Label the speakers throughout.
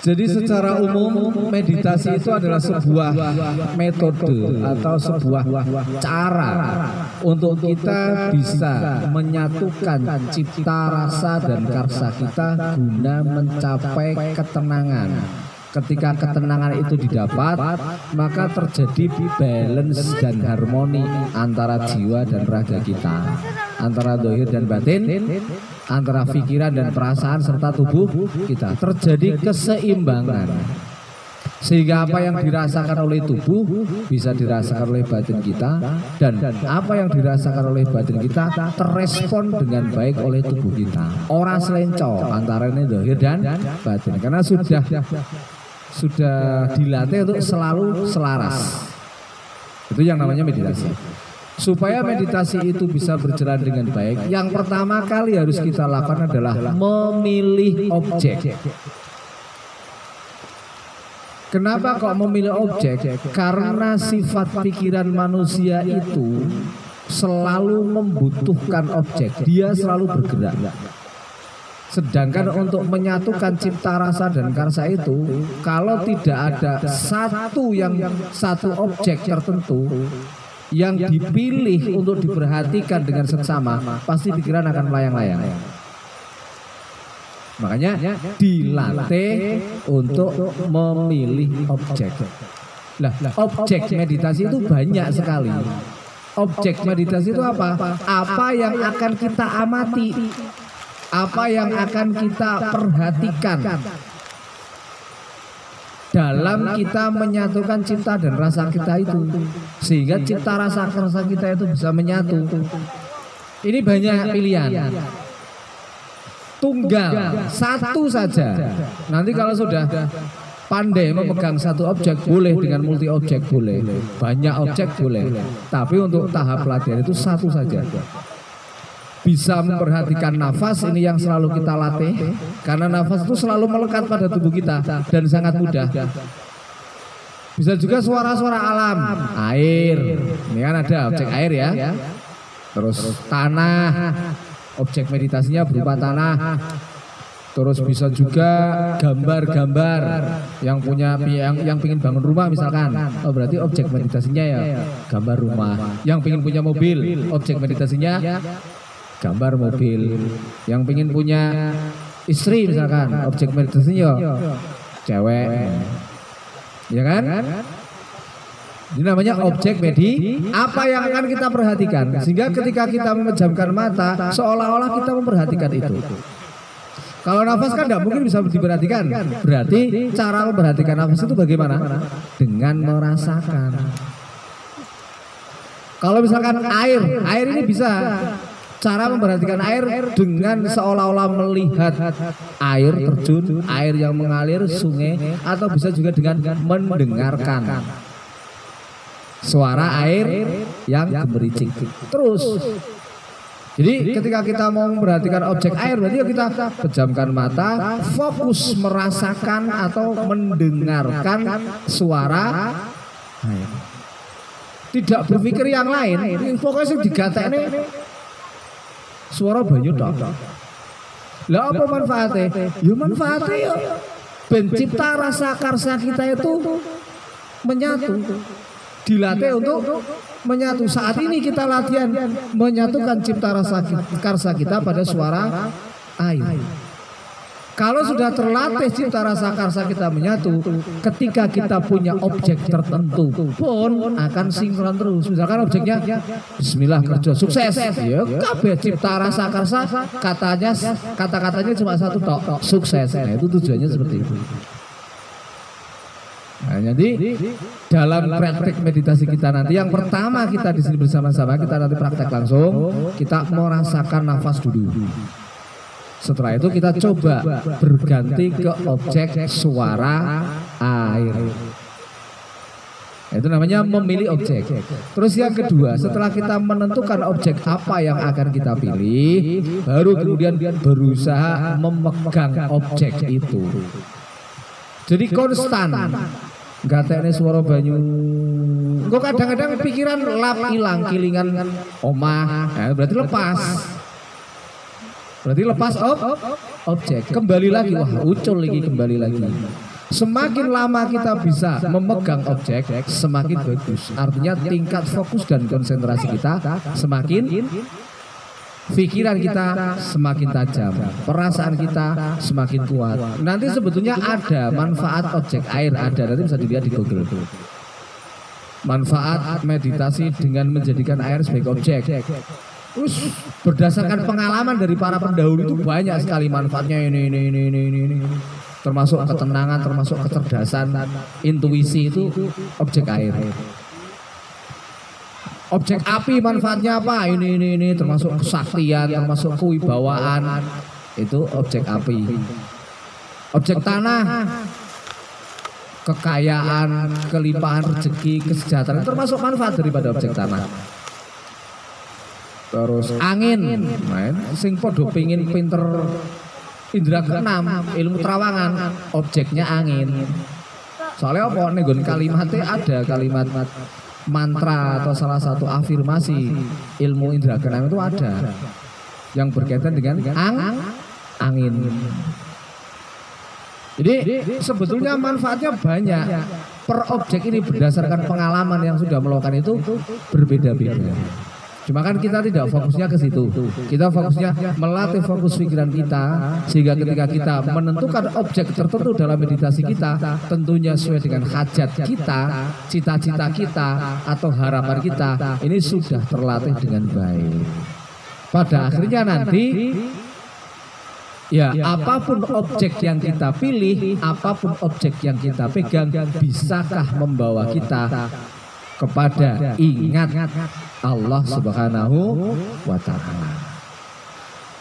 Speaker 1: Jadi secara umum meditasi itu adalah sebuah metode atau sebuah cara untuk kita bisa menyatukan cipta rasa dan karsa kita guna mencapai ketenangan. Ketika ketenangan itu didapat, maka terjadi balance dan harmoni antara jiwa dan raga kita, antara zahir dan batin, antara pikiran dan perasaan serta tubuh kita. Terjadi keseimbangan. Sehingga apa yang dirasakan oleh tubuh bisa dirasakan oleh batin kita, dan apa yang dirasakan oleh batin kita terrespon dengan baik oleh tubuh kita. Ora selenco antara ini zahir dan batin, karena sudah dilatih untuk selalu selaras. Itu yang namanya meditasi. Supaya meditasi itu bisa berjalan dengan baik, yang pertama kali harus kita lakukan adalah memilih objek. Kenapa kok memilih objek? Karena sifat pikiran manusia itu selalu membutuhkan objek. Dia selalu bergerak. Sedangkan untuk menyatukan cipta rasa dan karsa itu, kalau tidak ada satu objek tertentu yang dipilih untuk diperhatikan dengan seksama, pasti pikiran akan melayang-layang. Makanya dilatih untuk memilih objek. Lah, objek meditasi itu banyak sekali. Objek meditasi itu apa? Apa yang akan kita amati, apa yang akan kita perhatikan dalam kita menyatukan cipta dan rasa kita itu, sehingga cipta rasa kita itu bisa menyatu. Ini banyak pilihan. Tunggal, satu saja. Nanti kalau sudah pandai memegang satu objek boleh, dengan multi objek boleh, banyak objek boleh. Tapi untuk tahap pelatihan itu satu saja. Bisa memperhatikan nafas, ini yang selalu kita latih, karena nafas itu selalu melekat pada tubuh kita dan sangat mudah. Bisa juga suara-suara alam, air, ini kan ada objek air ya. Terus tanah, objek meditasinya berupa tanah. Terus bisa juga gambar-gambar, yang punya yang pingin bangun rumah misalkan, oh berarti objek meditasinya ya gambar rumah. Yang pingin punya mobil, objek meditasinya gambar mobil. Yang pingin punya istri misalkan, objek meditasinya cewek, ya kan? Ini namanya objek meditasi. Apa yang akan kita perhatikan, sehingga ketika kita memejamkan mata seolah-olah kita memperhatikan itu. Kalau nafas kan tidak mungkin bisa diperhatikan. Berarti cara memperhatikan nafas itu bagaimana? Dengan merasakan. Kalau misalkan air ini bisa. Cara memperhatikan air dengan seolah-olah melihat air terjun, air yang mengalir, sungai, atau bisa juga dengan mendengarkan suara air yang gemericik. Terus, jadi ketika kita mau memperhatikan objek air, berarti kita pejamkan mata, fokus merasakan atau mendengarkan suara air. Tidak berpikir yang lain, fokusnya digatek ini suara banyu tok. Lah apa manfaatnya? Ya manfaatnya ya pencipta rasa karsa kita itu menyatu. Dilatih untuk menyatu. Saat ini kita latihan menyatukan cipta rasa karsa kita pada suara air. Kalau sudah terlatih cipta rasa karsa kita menyatu, ketika kita punya objek tertentu pun akan sinkron terus. Misalkan objeknya bismillah kerja sukses, ya kabeh cipta rasa karsa kata-katanya cuma satu tok, sukses. Nah, itu tujuannya seperti itu. Nah, jadi dalam praktek meditasi kita nanti, yang pertama kita di sini bersama-sama, kita nanti praktek langsung, kita merasakan nafas dulu. Setelah itu kita coba berganti ke objek suara air. Itu namanya memilih objek. Terus yang kedua, setelah kita menentukan objek apa yang akan kita pilih, baru kemudian berusaha memegang objek itu. Jadi konstan. Gatekne suara banyu. Kok kadang-kadang pikiran lap hilang, kilingan omah, nah, berarti lepas. Berarti lepas objek, kembali lagi, wah ucul lagi, kembali lagi. Semakin lama kita bisa memegang objek, semakin bagus. Artinya tingkat fokus dan konsentrasi kita semakin, pikiran kita semakin tajam, perasaan kita semakin kuat. Nanti sebetulnya ada manfaat objek air, ada, nanti bisa dilihat di Google. Manfaat meditasi dengan menjadikan air sebagai objek. Terus berdasarkan pengalaman dari para pendahulu itu banyak sekali manfaatnya ini. Termasuk ketenangan, termasuk kecerdasan, intuisi itu objek air. Objek api manfaatnya apa? Ini termasuk kesaktian, termasuk kewibawaan. Itu objek api. Objek tanah, kekayaan, kelimpahan rezeki, kesejahteraan, termasuk manfaat daripada objek tanah. Terus angin, sing podo pingin pinter indra keenam, ilmu terawangan, objeknya angin. Soalnya apa? Nih kalimatnya ada kalimat mantra atau salah satu afirmasi ilmu indra keenam itu ada yang berkaitan dengan angin. Jadi sebetulnya manfaatnya banyak. Per objek ini berdasarkan pengalaman yang sudah melakukan itu berbeda-beda. Cuma kan kita tidak fokusnya ke situ. Kita fokusnya melatih fokus pikiran kita sehingga ketika kita menentukan objek tertentu dalam meditasi kita, tentunya sesuai dengan hajat kita, cita-cita kita atau harapan kita, ini sudah terlatih dengan baik. Pada akhirnya nanti ya, apapun objek yang kita pilih, apapun objek yang kita pegang, bisakah membawa kita kepada ingat Allah Subhanahu wa Ta'ala.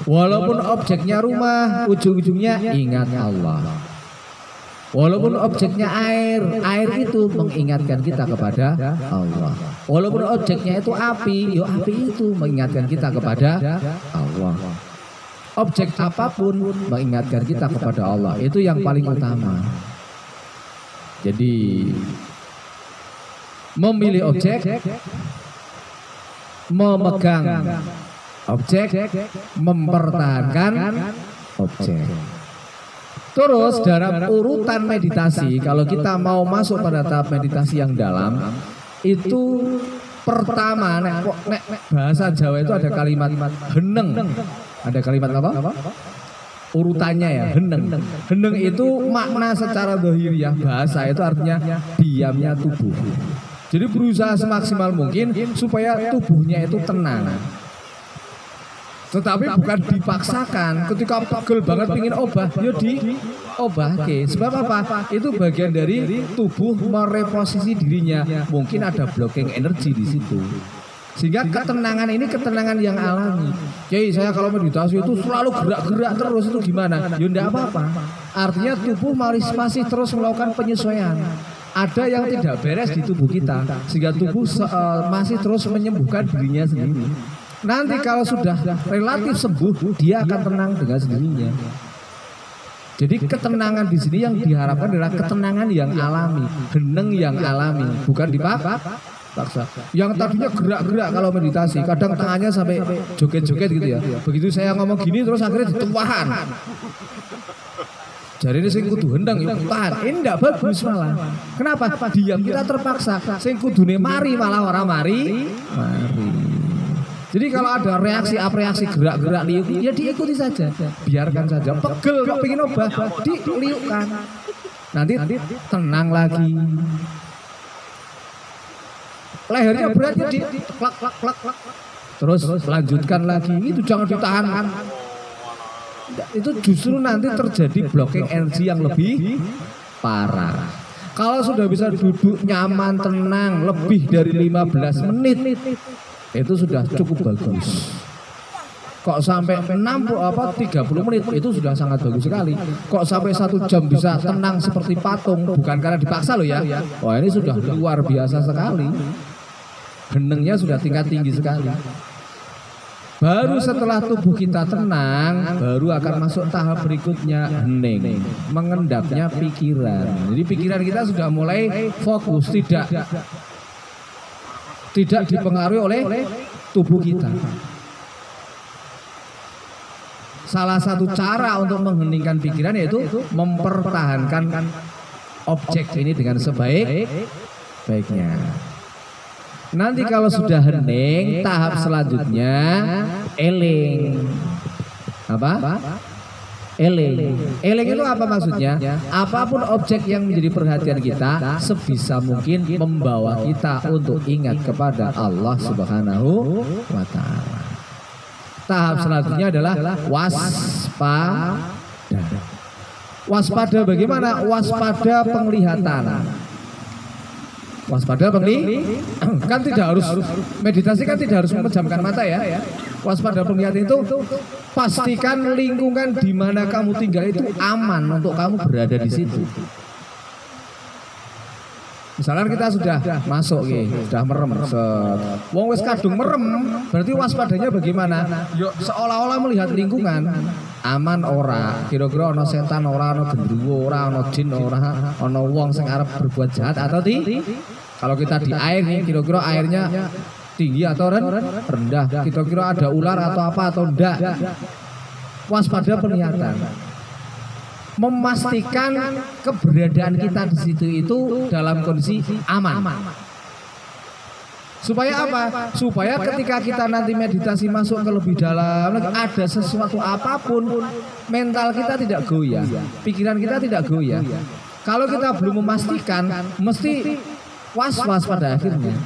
Speaker 1: Walaupun objeknya rumah, ujung-ujungnya ingat Allah. Walaupun objeknya air itu mengingatkan kita kepada Allah. Walaupun objeknya itu api, api itu mengingatkan kita kepada Allah. Objek apapun mengingatkan kita kepada Allah. Itu yang paling utama. Jadi memilih objek, memegang objek, mempertahankan objek. Terus dalam urutan meditasi, kalau kita mau masuk pada tahap meditasi yang dalam, itu pertama, nek bahasa Jawa itu ada kalimat heneng. Ada kalimat apa? Urutannya ya, heneng. Heneng itu makna secara dhahiriyah bahasa itu artinya diamnya tubuh. Jadi berusaha semaksimal mungkin supaya tubuhnya itu tenang. Tetapi bukan dipaksakan. Ketika pegel banget pingin obah, ya diobahke. Sebab apa? Itu bagian dari tubuh mereposisi dirinya. Mungkin ada blocking energi di situ. Sehingga ketenangan ini ketenangan yang alami. Jadi saya kalau meditasi itu selalu gerak-gerak terus, itu gimana? Ya enggak apa-apa. Artinya tubuh masih terus melakukan penyesuaian. Ada yang tidak beres di tubuh kita, sehingga tubuh masih terus menyembuhkan dirinya sendiri. Nanti kalau sudah relatif sembuh, dia akan tenang dengan sendirinya. Jadi ketenangan di sini yang diharapkan adalah ketenangan yang alami, heneng yang alami, bukan dipaksa. Yang tadinya gerak-gerak kalau meditasi, kadang tangannya sampai joget-joget gitu ya. Begitu saya ngomong gini terus akhirnya dituahan. Jadi ini sing kudu hendang ya tahan. Ini enggak bagus malah. Kenapa? Diam kita terpaksa. Sing kudune mari malah orang mari. Jadi kalau ada reaksi reaksi gerak-gerak liuk, ya diikuti saja. Biarkan saja. Pegel kok pengen obah, diliukkan. Nanti tenang lagi. Lehernya beratnya di klak. Terus lanjutkan lagi. Itu jangan ditahan. Itu justru nanti terjadi blocking energi yang lebih parah. Kalau sudah bisa duduk nyaman, tenang, lebih dari 15 menit, itu sudah cukup bagus. Kok sampai 30 menit, itu sudah sangat bagus sekali. Kok sampai 1 jam bisa tenang seperti patung, bukan karena dipaksa loh ya. Wah, ini sudah luar biasa sekali. Henengnya sudah tingkat tinggi sekali. Baru setelah tubuh kita tenang, baru akan masuk tahap berikutnya, hening, mengendapnya pikiran. Jadi pikiran kita sudah mulai fokus, tidak dipengaruhi oleh tubuh kita. Salah satu cara untuk mengheningkan pikiran yaitu mempertahankan objek ini dengan sebaik-baiknya. Nanti kalau sudah hening, tahap selanjutnya eling. Apa? Eling. Eling itu apa maksudnya? Apapun objek yang menjadi perhatian kita, sebisa mungkin membawa kita untuk ingat kepada Allah Subhanahu wa Ta'ala. Tahap selanjutnya adalah waspada. Waspada bagaimana? Waspada penglihatan. Waspada kan tidak harus meditasi, kan tidak harus memejamkan mata ya. Waspada penglihatan itu pastikan lingkungan di mana kamu tinggal itu aman untuk kamu berada di situ. Misalkan kita sudah masuk sudah merem, wong wis kadung merem, berarti waspadanya bagaimana? Yuk seolah-olah melihat lingkungan aman ora, kira-kira ono setan ora, ono genderuwo ora, ono jin ora, ono wong sing arep berbuat jahat atau kalau kita di air nih, kira-kira airnya tinggi atau rendah, kira-kira ada ular atau apa atau enggak. Waspada penglihatan. Memastikan keberadaan kita di situ itu dalam kondisi aman. Supaya apa? Supaya ketika kita nanti meditasi masuk ke lebih dalam, ada sesuatu apapun, mental kita tidak goyah, pikiran kita tidak goyah. Kalau kita belum memastikan, mesti was-was pada akhirnya.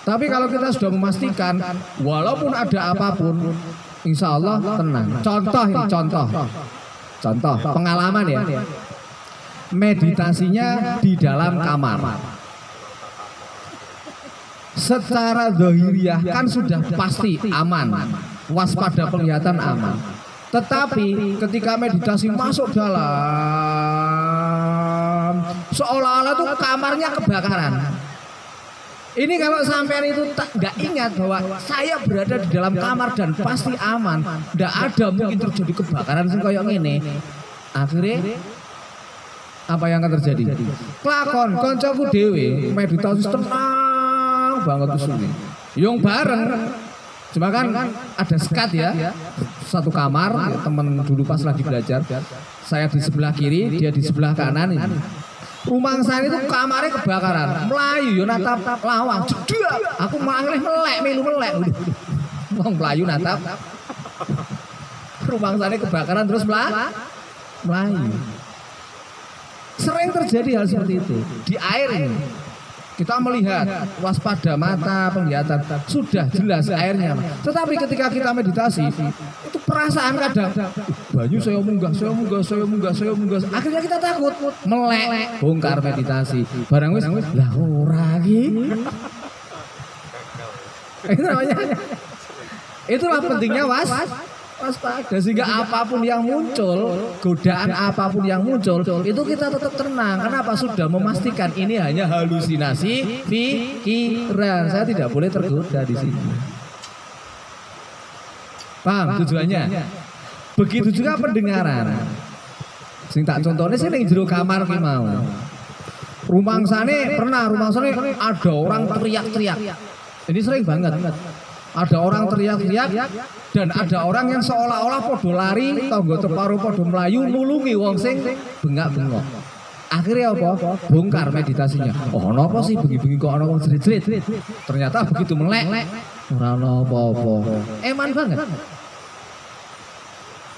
Speaker 1: Tapi kalau kita sudah memastikan, walaupun ada apapun, insya Allah tenang. Contoh pengalaman ya. Meditasinya di dalam kamar. Secara zahiriyah kan sudah pasti aman. Waspada penglihatan aman. Tetapi ketika meditasi masuk dalam, seolah-olah tuh kamarnya kebakaran. Ini kalau sampean itu nggak ingat bahwa saya berada di dalam kamar dan pasti aman, nggak ada mungkin terjadi kebakaran sing koyo ngene. Akhirnya apa yang akan terjadi? Kelakon koncoku dhewe meditasi tenang banget usune. Yang bareng, cuma kan ada sekat ya, satu kamar, teman dulu pas lagi belajar, saya di sebelah kiri, dia di sebelah kanan ini. Rumah saya itu kamarnya kebakaran, melayu yo natap lawang, jeduk. Aku mangleh melek. Wong melayu natap. Rumah saya kebakaran terus melayu. Sering terjadi hal seperti itu di air ini. Kita melihat waspada mata penglihatan sudah jelas airnya. Tetapi ketika kita meditasi itu perasaan kadang banyu saya munggah. Akhirnya kita takut melek, bongkar meditasi. Barang wis lah ora iki. Itu namanya. Itulah pentingnya waspada, sehingga apapun yang muncul, godaan apapun yang muncul, itu kita tetap tenang. Kenapa? Sudah memastikan ini hanya halusinasi pikiran. Saya tidak boleh tergoda di sini. Paham tujuannya? Begitu juga pendengaran. Sing tak contohnya sih ning jero kamar ki mau. Rumangsane ada orang teriak-teriak. Ini sering banget. Ada orang teriak-teriak dan ada orang yang seolah-olah podo lari, tonggo teparu podo melayu nulungi wong sing bengak-bengok. Akhirnya apa? Bongkar meditasinya. Oh, napa sih bengi-bengi kok ana wong jerit-jerit. Ternyata begitu melek ora ana apa-apa. Eman banget.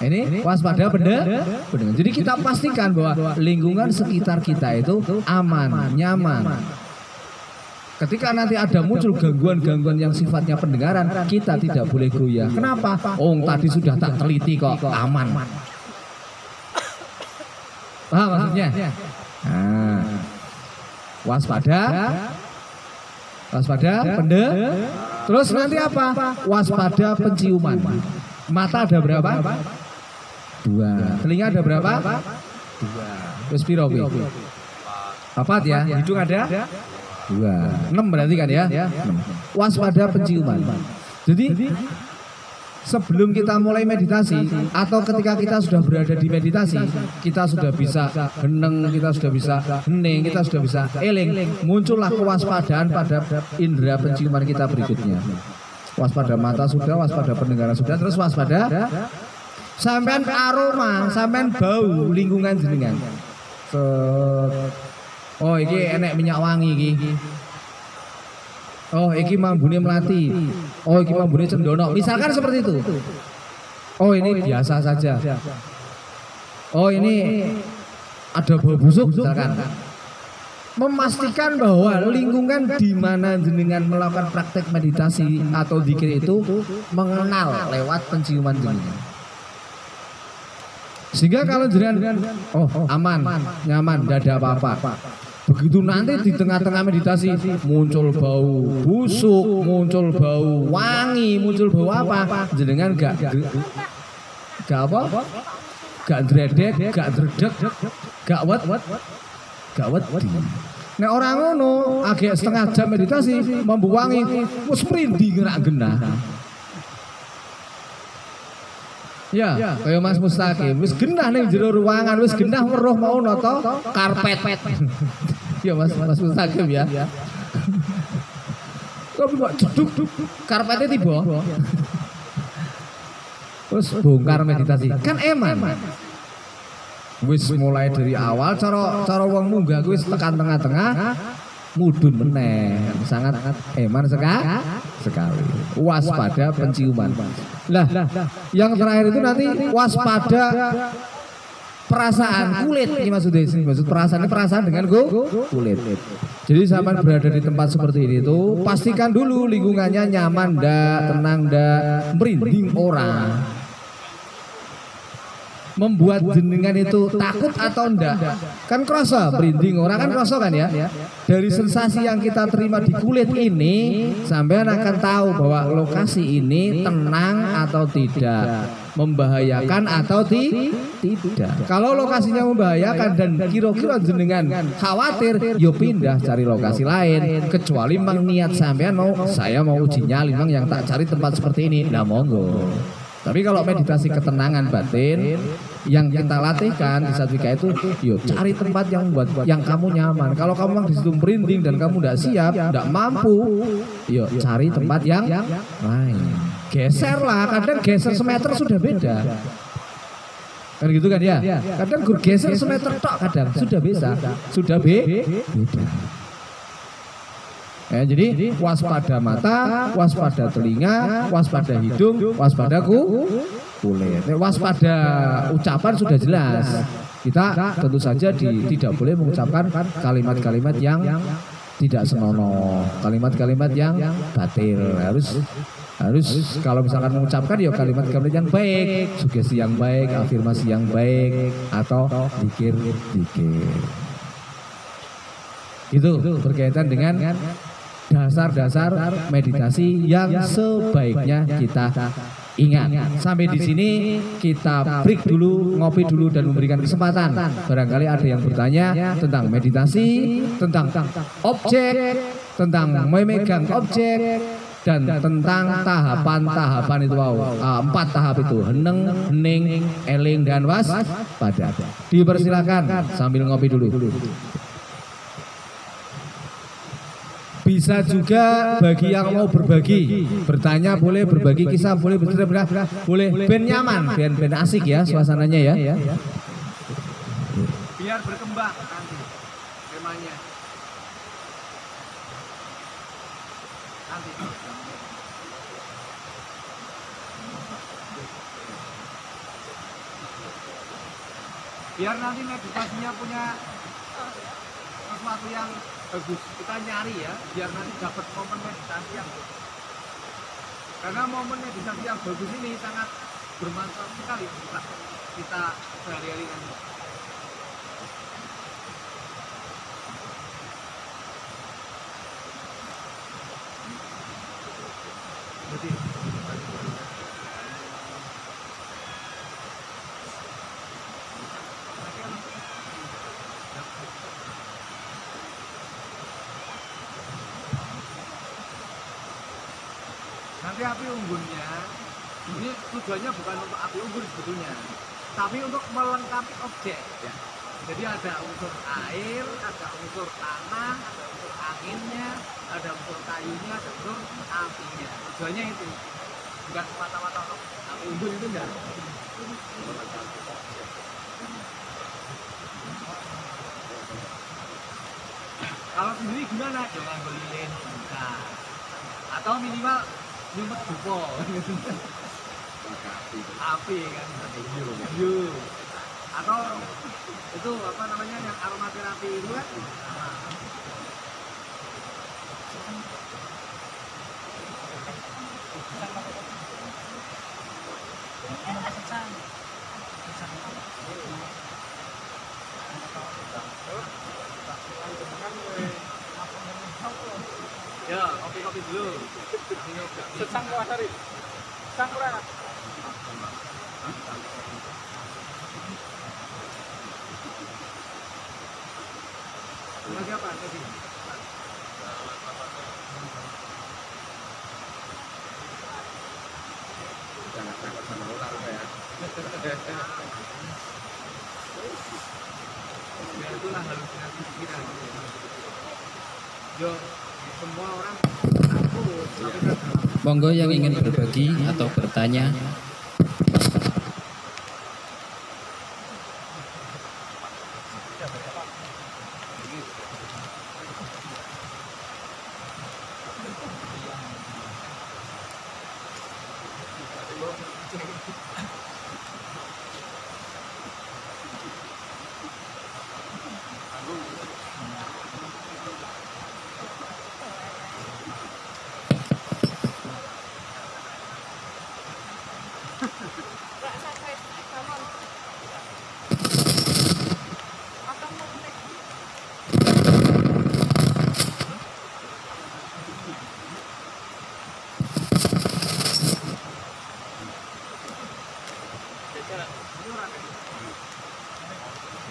Speaker 1: Ini waspada pendengar. Jadi kita pastikan bahwa lingkungan sekitar kita itu aman, nyaman. Ketika nanti ada muncul gangguan-gangguan yang sifatnya pendengaran, kita tidak boleh goyah. Kenapa? Oh, tadi sudah tak teliti kok, aman. Paham maksudnya? Nah, waspada, pendengar. Terus nanti apa? Waspada penciuman. Mata ada berapa? 2. Telinga ada berapa? 2. Terus piro? Apa ya? Hidung ada? 2. 6 berarti kan ya? 6. Waspada penciuman. Jadi sebelum kita mulai meditasi atau ketika kita sudah berada di meditasi, kita sudah bisa heneng, kita sudah bisa hening, kita sudah bisa eling, muncullah kewaspadaan pada indera penciuman kita berikutnya. Waspada mata sudah, waspada pendengaran sudah, terus waspada sampean aroma, sampean bau lingkungan jenengan. Oh, iki enek minyak wangi iki. Oh, iki mambune melati. Oh, iki mambune cendono. Misalkan seperti itu. Oh, ini biasa saja. Oh, ini ada bau busuk misalkan. Memastikan bahwa lingkungan di mana jenengan melakukan praktek meditasi atau zikir itu mengenal lewat penciuman jenengan. Sehingga kalau jenengan aman, nyaman, tidak ada apa-apa. Begitu nanti di tengah-tengah meditasi muncul bau busuk, muncul bau wangi, muncul bau apa? Jenengan gak apa? Gak dredeg, gak dredeg, gak wedi. Nek orang ngono, agak setengah jam meditasi, mambu wangi, wis mrindi gerak genah. Ya, kaya Mas Mustaqim, wis genah ning jero ruangan, wis genah weruh mau nata karpet. Ya Mas Mustaqim ya. Kok kok jeduk karpetnya tiba. Terus bongkar meditasi. Kan eman. Wis mulai dari awal cara wong munggah wis tekan tengah-tengah mudun meneh, sangat eman sekali. Waspada penciuman. Lah, yang terakhir itu nanti waspada perasaan kulit. Ini maksud perasaan dengan kulit. Jadi sampai berada di tempat seperti ini tuh pastikan dulu lingkungannya nyaman ndak, tenang ndak, merinding orang. Membuat jenengan itu takut atau enggak, kan kerasa merinding orang, kan kerasa kan ya, dari sensasi yang kita terima di kulit ini sampean akan tahu bahwa lokasi ini tenang atau tidak, membahayakan atau tidak. Kalau lokasinya membahayakan dan kira-kira jenengan khawatir, yo pindah cari lokasi lain, kecuali mang niat sampean saya mau uji nyali mang yang tak cari tempat seperti ini, nah monggo. Tapi kalau meditasi ketenangan batin yang kita latihkan di Satvika itu, yuk cari tempat yang kamu nyaman. Kalau kamu memang di situ merinding dan kamu tidak siap, tidak mampu, yuk cari tempat yang lain. Geser lah, kadang geser semeter sudah beda. Kan gitu kan ya? Kadang geser semeter tok kadang sudah beda. Ya, jadi waspada mata, waspada telinga, waspada hidung, waspada kulit. Waspada ucapan sudah jelas. Kita tentu saja tidak boleh mengucapkan kalimat-kalimat yang tidak senonoh, kalimat-kalimat yang batil. Harus kalau misalkan mengucapkan ya kalimat-kalimat yang baik, sugesti yang baik, afirmasi yang baik, atau zikir. Itu berkaitan dengan dasar-dasar meditasi yang sebaiknya kita ingat. Sampai di sini kita break dulu, ngopi dulu dan memberikan kesempatan. Barangkali ada yang bertanya tentang meditasi, tentang objek, tentang memegang objek, dan tentang tahapan-tahapan itu 4 tahap itu, heneng, hening, eling, dan waspada. Dipersilakan sambil ngopi dulu. Bisa juga bagi yang mau berbagi, bertanya boleh, berbagi kisah boleh, bercerita boleh, ben nyaman, ben asik ya suasananya ya.
Speaker 2: Biar berkembang nanti temanya. Biar nanti meditasinya punya sesuatu yang bagus, kita nyari ya, biar nanti dapat momen meditasi yang bagus. Karena momen meditasi yang bagus ini sangat bermanfaat sekali untuk kita sehari-hari nanti. Jadi nanti api unggunnya ini tujuannya bukan untuk api unggun sebetulnya, tapi untuk melengkapi objek ya. Jadi ada unsur air, ada unsur tanah, ada unsur anginnya, ada unsur kayunya, ada unsur apinya. Tujuannya itu bukan semata-mata untuk api unggun, itu enggak. Kalau sendiri gimana? Jangan lilin, nah. Atau minimal nyumpet dupo. Api kan, hiu. Atau itu apa namanya yang aromaterapi itu kan? Ya, kopi-kopi dulu.
Speaker 3: Secang kuah hari. Secang kurang.
Speaker 2: Lagi apa tadi?
Speaker 3: Jangan takut sama ular ya.
Speaker 2: Ya itulah halusinasi pikiran. Yo, semua orang takut.
Speaker 4: Monggo yang ingin berbagi atau bertanya.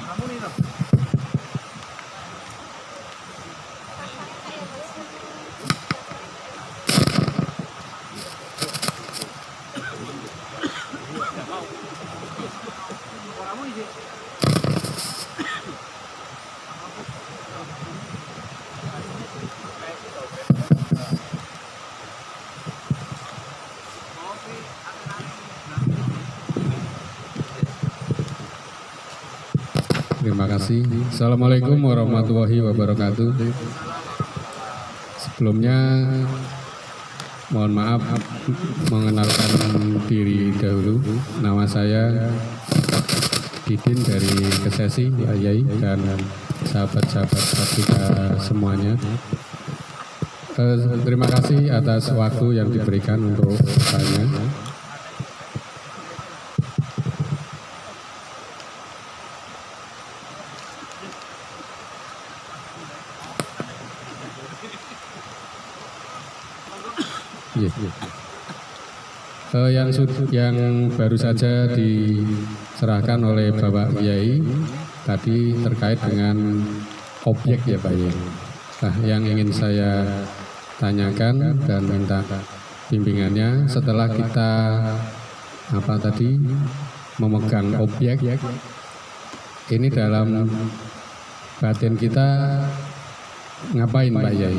Speaker 2: Kamu nih loh. Kamu nih.
Speaker 5: Terima kasih. Assalamualaikum warahmatullahi wabarakatuh. Sebelumnya mohon maaf mengenalkan diri dahulu. Nama saya Didin dari Kesesi, Pak Yai, dan sahabat-sahabat kita semuanya. Terima kasih atas waktu yang diberikan untuk bertanya. Yang baru saja diserahkan oleh Bapak Kiai tadi terkait dengan objek ya Pak Yai. Nah, yang ingin saya tanyakan dan minta bimbingannya setelah kita memegang objek ini dalam batin kita ngapain Pak Yai?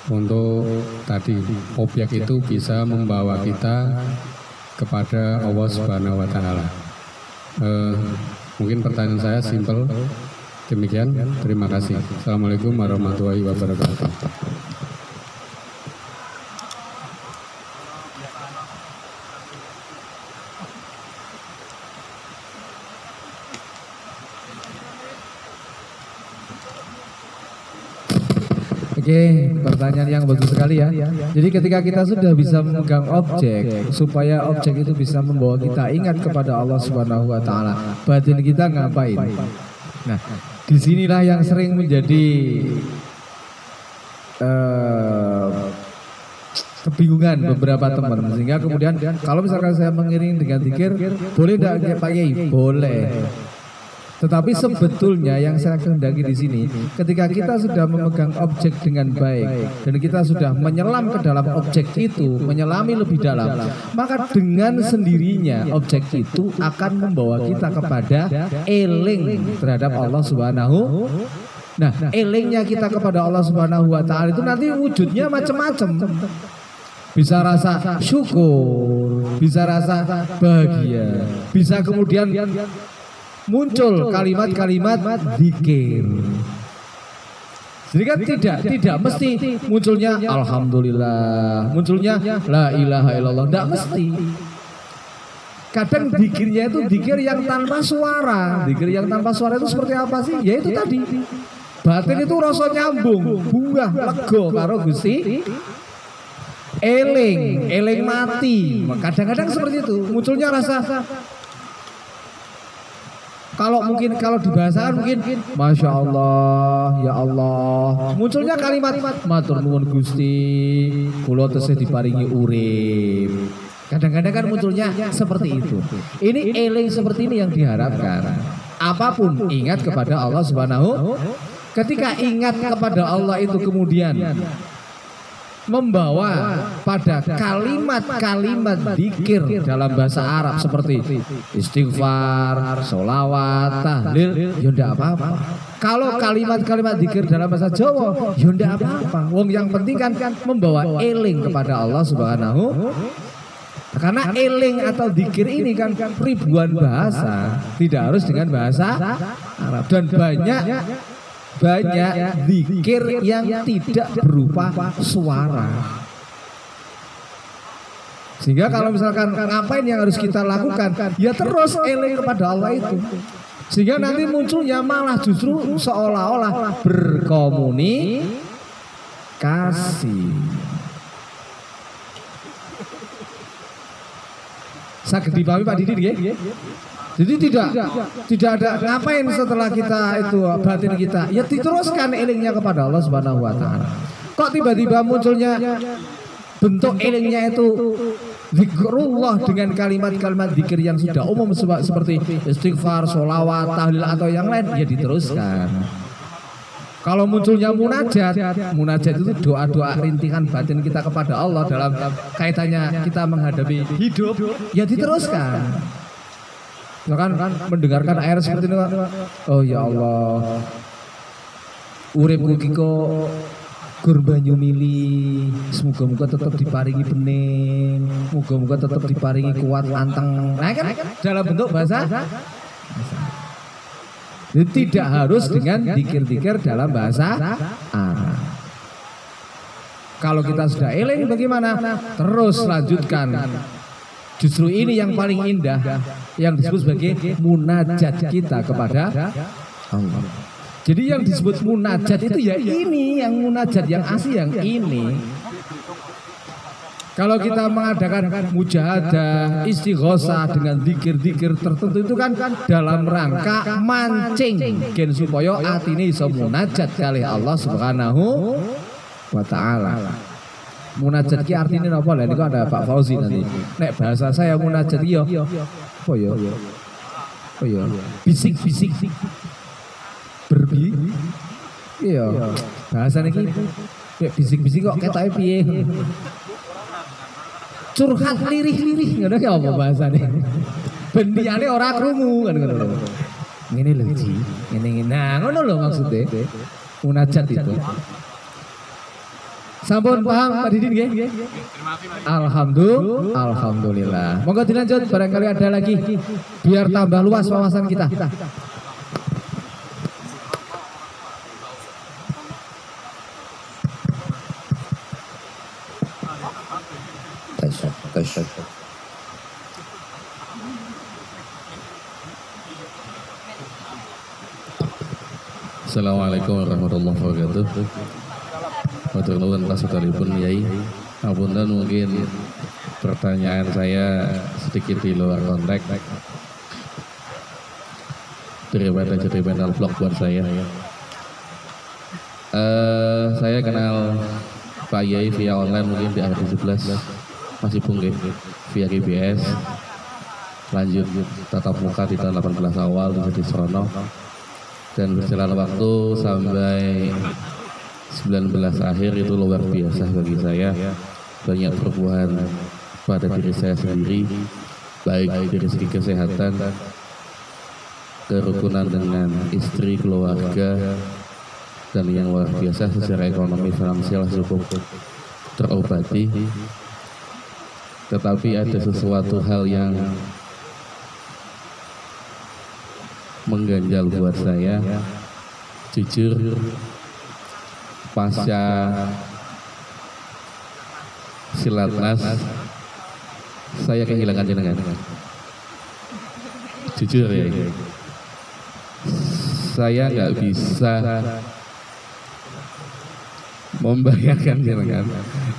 Speaker 5: Untuk tadi objek itu bisa membawa kita kepada Allah Subhanahu wa Ta'ala. Mungkin pertanyaan saya simpel demikian. Terima kasih. Assalamualaikum warahmatullahi wabarakatuh.
Speaker 1: Oke, pertanyaan yang bagus sekali ya. Jadi ketika kita sudah bisa memegang objek, supaya objek itu bisa membawa kita ingat kepada Allah Subhanahu wa Ta'ala, batin kita ngapain? Nah, disinilah yang sering menjadi kebingungan beberapa teman, sehingga kemudian kalau misalkan saya mengiring dengan zikir, boleh tidak Pak Yai? Boleh. Tetapi sebetulnya yang saya kehendaki di sini, ketika kita sudah memegang objek dengan baik dan kita sudah menyelam ke dalam objek itu, menyelami lebih dalam, maka dengan sendirinya objek itu akan membawa kita kepada eling terhadap Allah Subhanahu. Nah, elingnya kita kepada Allah Subhanahu wa Ta'ala itu nanti wujudnya macam-macam. Bisa rasa syukur, bisa rasa bahagia, bisa kemudian muncul kalimat-kalimat zikir. Jadi kan tidak mesti munculnya alhamdulillah, munculnya la ilaha illallah, tidak mesti. Kadang dikirnya itu dikir yang tanpa suara. Dikir yang tanpa suara itu seperti apa sih? Ya itu tadi. Batin itu rasa nyambung, bunga, lego karo Gusti. Eling mati. Kadang-kadang seperti itu, munculnya rasa. Kalau dibahasakan mungkin Masya Allah, ya Allah. Munculnya kalimat matur nuwun Gusti, kula tesih diparingi urip. Kadang-kadang kan munculnya seperti itu. Ini eling seperti ini yang diharapkan. Apapun ingat kepada Allah Subhanahu. Ketika ingat kepada Allah itu kemudian membawa pada kalimat-kalimat dzikir dalam bahasa Arab seperti istighfar, sholawat, tahlil, ya ndak apa-apa. Kalau kalimat-kalimat dzikir dalam bahasa Jawa, ya ndak apa-apa. Wong yang penting kan membawa eling kepada Allah Subhanahu. Karena eling atau dzikir ini kan ribuan bahasa, tidak harus dengan bahasa Arab, dan banyak zikir yang tidak berupa suara. Sehingga kalau misalkan ngapain yang harus kita lakukan, ya terus eling kepada Allah itu. Sehingga nanti munculnya malah justru seolah-olah berkomunikasi. Saged dipahami Pak Didi nggih? Jadi tidak ada ngapain setelah kita itu batin kita, ya diteruskan elingnya kepada Allah Subhanahu wa taala. Kok tiba-tiba munculnya bentuk elingnya itu zikrullah dengan kalimat-kalimat zikir yang sudah umum seperti istighfar, sholawat, tahlil atau yang lain, ya diteruskan. Kalau munculnya munajat itu doa-doa rintihan batin kita kepada Allah dalam kaitannya kita menghadapi hidup, ya diteruskan. Kan mendengarkan air seperti ini, oh ya Allah, uripku kiko gur banyu mili, semoga-moga tetap diparingi bening, moga-moga tetap diparingi kuat anteng. Nah kan dalam bentuk bahasa. Jadi tidak harus dengan dikir-dikir dalam bahasa Arab. Kalau kita sudah eling bagaimana? Terus lanjutkan. Justru ini yang paling indah, yang disebut sebagai munajat kita kepada Allah. Jadi yang disebut munajat itu ya ini, yang munajat yang asli yang ini. Kalau kita mengadakan mujahadah, istighosah dengan zikir-zikir tertentu itu kan dalam rangka mancing gen supaya atine iso munajat kali Allah Subhanahu wa taala. Munajat ki artinya apa? Lah niku ada Pak Fauzi nanti. Nek bahasa saya munajat yo apa yo? Oh yo. Bisik-bisik. Iya. Bahasane ki bisik-bisik kok ketoke piye? Curhat lirih-lirih ngono ki apa bahasane? Bendiyane ora krungu kan ngono. Ngene lho Ji, ngene. Nah, ngono lho maksudnya. Munajat itu. Sampun paham Pak Didin nggih? Alhamdulillah. Monggo dilanjut, barangkali ada lagi biar tambah luas wawasan kita.
Speaker 6: Assalamualaikum warahmatullahi wabarakatuh. Matur nuwun sekalipun Yai. Apunten mungkin pertanyaan saya sedikit di luar konteks daripada jadi panel vlog buat saya. Saya kenal Pak Yai via online mungkin di akhir 17 masih punggih via GBS, lanjut tatap muka di tahun 18 awal di Serono, dan berjalan waktu sampai 19 akhir itu luar biasa bagi saya. Banyak perubahan pada diri saya sendiri, baik dari segi kesehatan, kerukunan dengan istri, keluarga, dan yang luar biasa secara ekonomi finansial cukup terobati. Tetapi ada sesuatu hal yang mengganjal buat saya. Jujur, pasca Silatnas saya kehilangan jenengan. Jujur ya, saya nggak bisa membayangkan jenengan.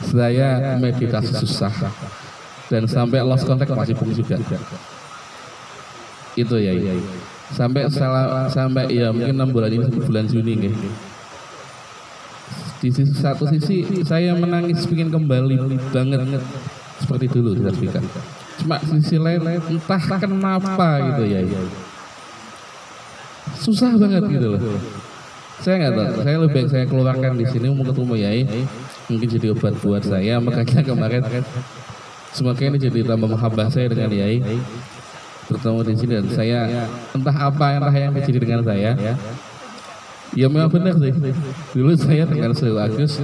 Speaker 6: Saya meditasi susah dan sampai lost contact masih pun juga. Itu ya, sampai ya mungkin 6 bulan ini bulan Juni nih. Di satu sisi saya menangis ingin kembali banget seperti dulu kita. Cuma sisi lain entah kenapa gitu ya. Susah banget gitu loh. Saya nggak tahu. Saya lebih baik saya keluarkan di sini mau ketemu Yai. Mungkin jadi obat buat saya. Makanya kemarin semoga ini jadi tambah mahabbah saya dengan Yai. Bertemu di sini dan saya entah yang terjadi dengan saya. Ya memang benar sih. Dulu saya dengan Syekh Agus,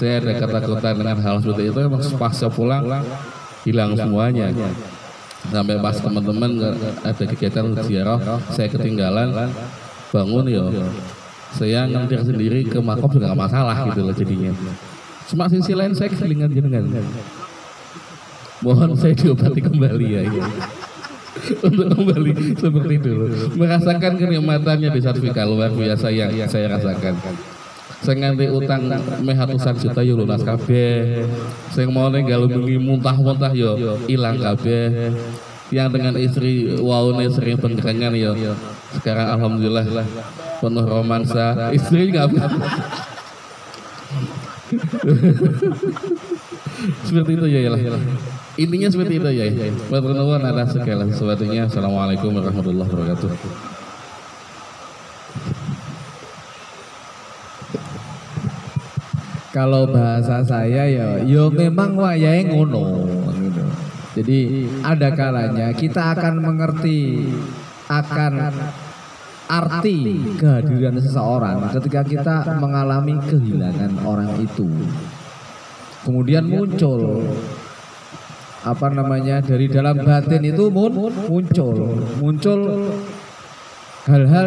Speaker 6: saya ada ketakutan dengan hal seperti itu. Emang pasca pulang hilang semuanya. Sampai pas teman-teman ada kegiatan ziarah, saya ketinggalan bangun ya. Saya ngantir sendiri ke makom juga nggak masalah gitu loh jadinya. Cuma sisi lain saya keselingan jenengan. Mohon saya diobati kembali ya. Untuk kembali seperti dulu, merasakan kenikmatannya di servikal luar biasa yang saya rasakan. Saya nganti utang ratusan juta yo lunas kabeh. Saya mau ninggal bengi muntah-muntah yo hilang kabeh. Yang dengan istri waune sering penggerangan yo. Sekarang alhamdulillah penuh romansa. Istri nggak seperti itu ya lah. Intinya seperti itu ya. Matur ada segala sesuatunya. Assalamualaikum warahmatullahi wabarakatuh.
Speaker 1: Kalau bahasa saya ya, yo memang wayahe ngono. Gitu. Jadi ada kalanya kita akan mengerti akan arti kehadiran seseorang ketika kita mengalami kehilangan orang itu. Kemudian muncul dari dalam batin itu muncul hal-hal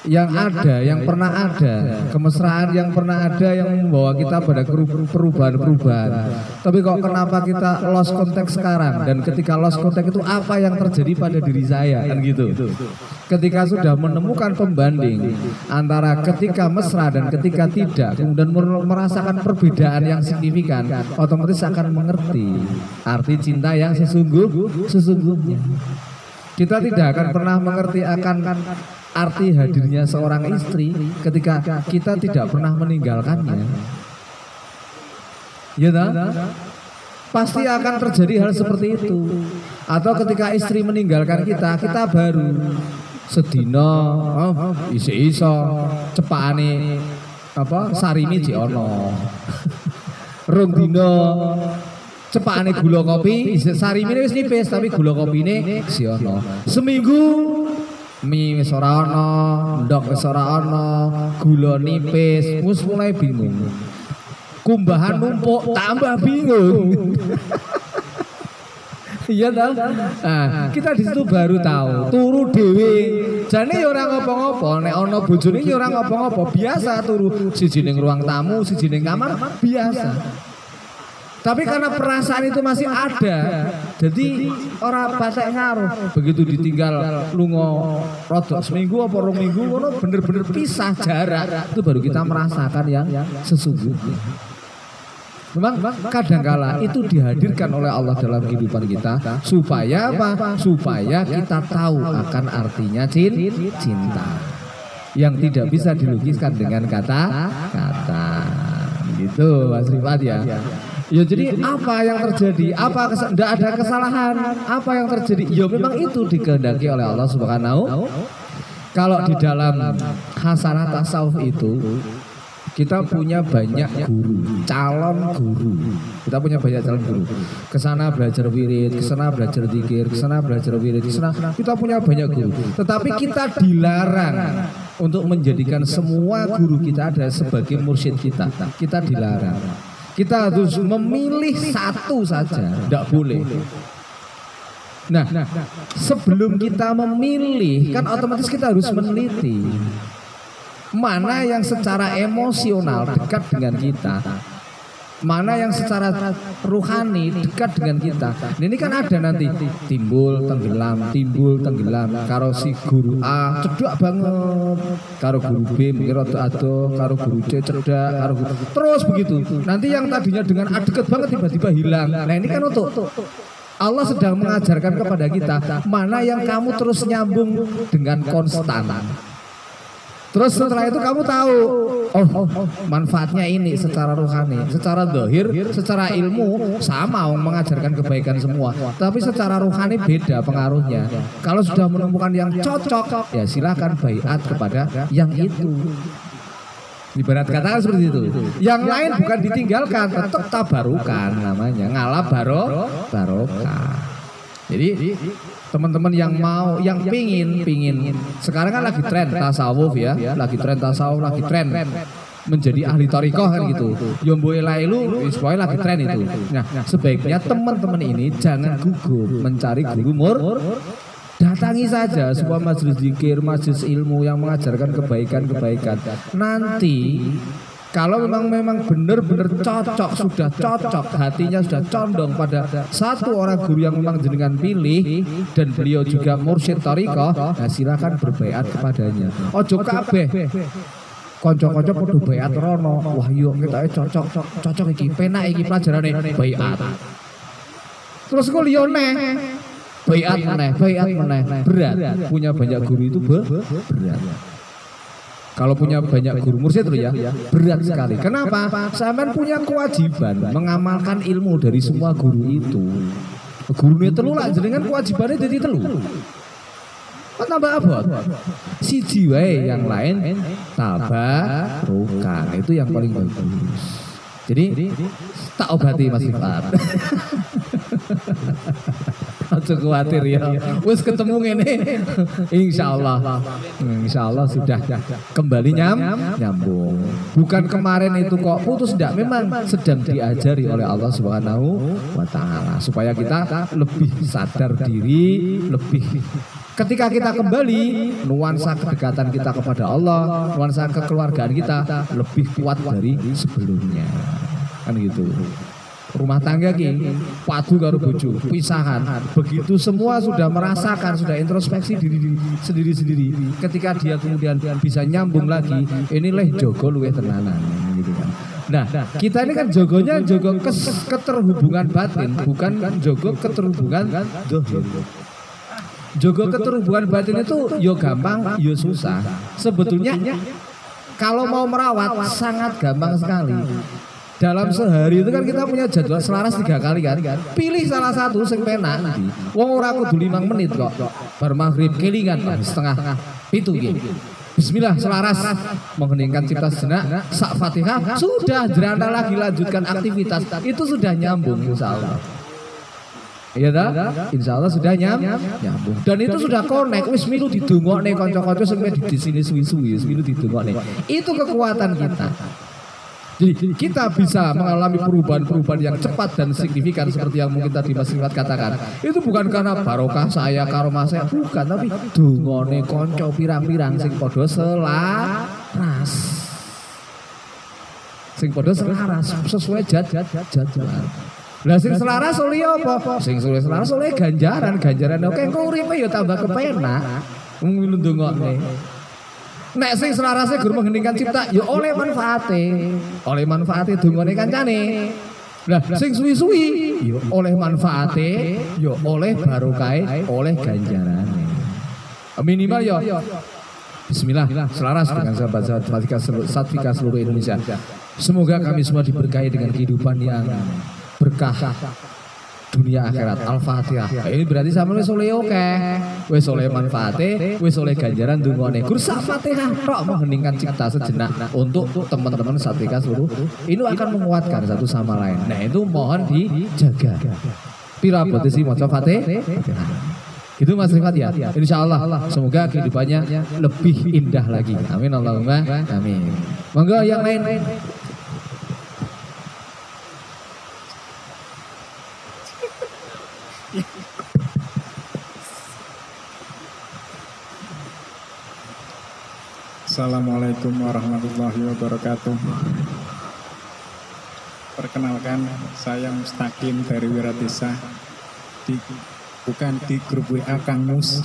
Speaker 1: yang ada, yang pernah ada, kemesraan yang pernah ada yang membawa kita pada perubahan-perubahan. Tapi kok kenapa kita lost contact sekarang? Dan ketika lost contact itu apa yang terjadi pada diri saya? Kan gitu. Ketika sudah menemukan pembanding antara ketika mesra dan ketika tidak, kemudian merasakan perbedaan yang signifikan, otomatis akan mengerti arti cinta yang sesungguhnya. Kita tidak akan pernah mengerti akan arti hadirnya seorang istri ketika kita tidak pernah meninggalkannya. Ya tak? Pasti akan terjadi hal seperti itu. Atau ketika istri meninggalkan kita baru sedina iso cepakane sarimi jiono. Rong dina cepakane gula kopi, sarimine wis nipis tapi gula kopine si ono. Seminggu mie wis ora ana, ndok wis ora ana, gula nipis, wis mulai bingung. Kumbahan numpuk tambah bingung. Iya tahu. Nah, kita di situ baru tahu. Turu dhewe. Jane ya ora ngopo-ngopo, nek ana bojone ya ora ngopo-ngopo, biasa turu siji ning ruang tamu, siji ning kamar, biasa. Tapi karena perasaan itu masih ada, jadi orang batek ngaruh. Begitu ditinggal lunga rodok seminggu apa 2 minggu, ngono bener-bener pisah jarak, itu baru kita merasakan yang sesungguhnya. Memang kadangkala itu dihadirkan oleh Allah dalam kehidupan kita supaya apa? Supaya kita tahu akan artinya cinta yang tidak bisa dilukiskan dengan kata-kata. Gitu Mas Rifat ya. Ya jadi apa yang terjadi? Tidak ada kesalahan. Apa yang terjadi? Ya memang itu dikehendaki oleh Allah Subhanahu. Kalau di dalam hasanah tasawuf itu kita punya banyak guru, calon guru. Kita punya banyak calon guru. Kesana belajar wirid, kesana belajar zikir, kesana belajar wirid, kesana. Kita punya banyak guru. Tetapi kita dilarang untuk menjadikan semua guru kita ada sebagai mursyid kita. Kita dilarang. Kita harus memilih satu saja, tidak boleh. Nah, sebelum kita memilih, kan otomatis kita harus meneliti. Mana yang secara emosional dekat dengan kita, mana yang secara ruhani dekat dengan kita. Ini kan ada nanti timbul tenggelam karo si guru A cedek banget, karo guru B mikir ado, karo guru C cedek, karo guru terus begitu. Nanti yang tadinya dengan A dekat banget tiba-tiba hilang. Nah ini kan untuk Allah sedang mengajarkan kepada kita mana yang kamu terus nyambung dengan konstan. Terus setelah itu kamu tahu, oh manfaatnya ini secara rohani, secara zahir, secara ilmu sama mengajarkan kebaikan semua. Tapi secara rohani beda pengaruhnya. Kalau sudah menemukan yang cocok, ya silakan baiat kepada yang itu. Ibarat katakan seperti itu. Yang lain bukan ditinggalkan, tetap tabarukan namanya, ngalap barokah. Jadi teman-teman yang mau, yang pingin, sekarang kan lagi tren tasawuf ya, lagi tren tasawuf, lagi tren menjadi ahli thariqah kan gitu. Yombo elailu, pokoknya lagi tren itu. Nah, sebaiknya teman-teman ini jangan gugup mencari guru datangi saja sebuah majelis zikir, majelis ilmu yang mengajarkan kebaikan-kebaikan. Nanti kalau memang benar-benar cocok, sudah cocok, hatinya sudah condong pada satu orang guru yang memang jenengan pilih dan beliau juga mursyid thariqah, nah silakan berbaiat kepadanya. Ojo kabeh kanca-kanca padha baiat rono. Wah yo kita cocok iki, penak iki pelajarane baiat. Terus kok liyane baiat meneh. Berat. Punya banyak guru itu berat. Kalau punya banyak guru mursyid itu ya berat sekali. Kenapa? Sampean punya kewajiban mengamalkan ilmu dari semua guru itu. Gurunya telu lah, jenengan kewajibannya jadi telu. Tambah abot. Siji wae yang lain tabarukan. Itu yang paling bagus. Jadi tak obati Mas Rifat. Aja khawatir ya. Wis ketemu ngene. Insyaallah sudah kembali nyambung. Bukan kemarin itu kok putus, enggak, memang sedang diajari oleh Allah Subhanahu wa taala supaya kita lebih sadar diri, lebih ketika kita kembali nuansa kedekatan kita kepada Allah, nuansa kekeluargaan kita lebih kuat dari sebelumnya. Kan gitu. Rumah tangga ki padu karo bojo, pisahan. Begitu semua sudah merasakan, sudah introspeksi diri sendiri-sendiri. Ketika dia kemudian bisa nyambung lagi, inilah jogo luwih tenanan gitu kan. Nah, kita ini kan jogonya jogo keterhubungan batin, bukan jogo keterhubungan zahir. Jogo keterhubungan batin itu yo gampang, yo susah. Sebetulnya kalau mau merawat sangat gampang sekali. Dalam sehari itu kan kita punya jadwal selaras 3 kali kan. Pilih salah satu sing penak nanti. Wong ora kudu 5 menit kok. Bar maghrib kelingan setengah 7 nggih. Bismillah selaras mengheningkan cipta sejenak, sak Fatihah sudah jeranda lagi lanjutkan aktivitas. Itu sudah nyambung insyaallah. Iya dah? Insyaallah sudah nyambung. Dan itu sudah connect, wis milu didongokne kanca-kanca sing di sini suwi-suwi, wis milu didongokne. Itu kekuatan kita. Jadi kita bisa mengalami perubahan-perubahan yang cepat dan signifikan seperti yang mungkin tadi Mas Rifat katakan. Itu bukan karena barokah saya karo Mas saya, bukan, tapi dungone konco pirang-pirang sing padha selaras. Sing padha selaras sesuai jadwal. Lah sing selaras oleh apa? Sing selaras oleh ganjaran oke engko uripe ya tambah kepenak. Wong ndongone. Nek sing selarasnya guru mengheningkan cipta, ya oleh manfaate dungane kancane. Lah sing suwi-suwi, ya oleh manfaate, ya oleh barokahe, oleh ganjarane. Minimal ya bismillah selaras dengan sahabat-sahabat Satvika seluruh Indonesia. Semoga kami semua diberkahi dengan kehidupan yang berkah dunia akhirat. Al-Fatihah. Ini berarti sama wis oleh wis oleh manfaate, wis oleh ganjaran dungane. Gur sak Fatihah tok mengheningkan cipta sejenak untuk teman-teman Satvika seluruh. Ini akan menguatkan satu sama lain. Nah, itu mohon dijaga. Pira berarti sih maca Fatihah. Gitu Mas Rifat ya. Insyaallah semoga kehidupannya lebih indah lagi. Amin Allahumma amin. Monggo yang lain.
Speaker 7: Assalamualaikum warahmatullahi wabarakatuh. Perkenalkan, saya Mustaqim dari Wiradesa. Bukan di grup WA Kang Mus.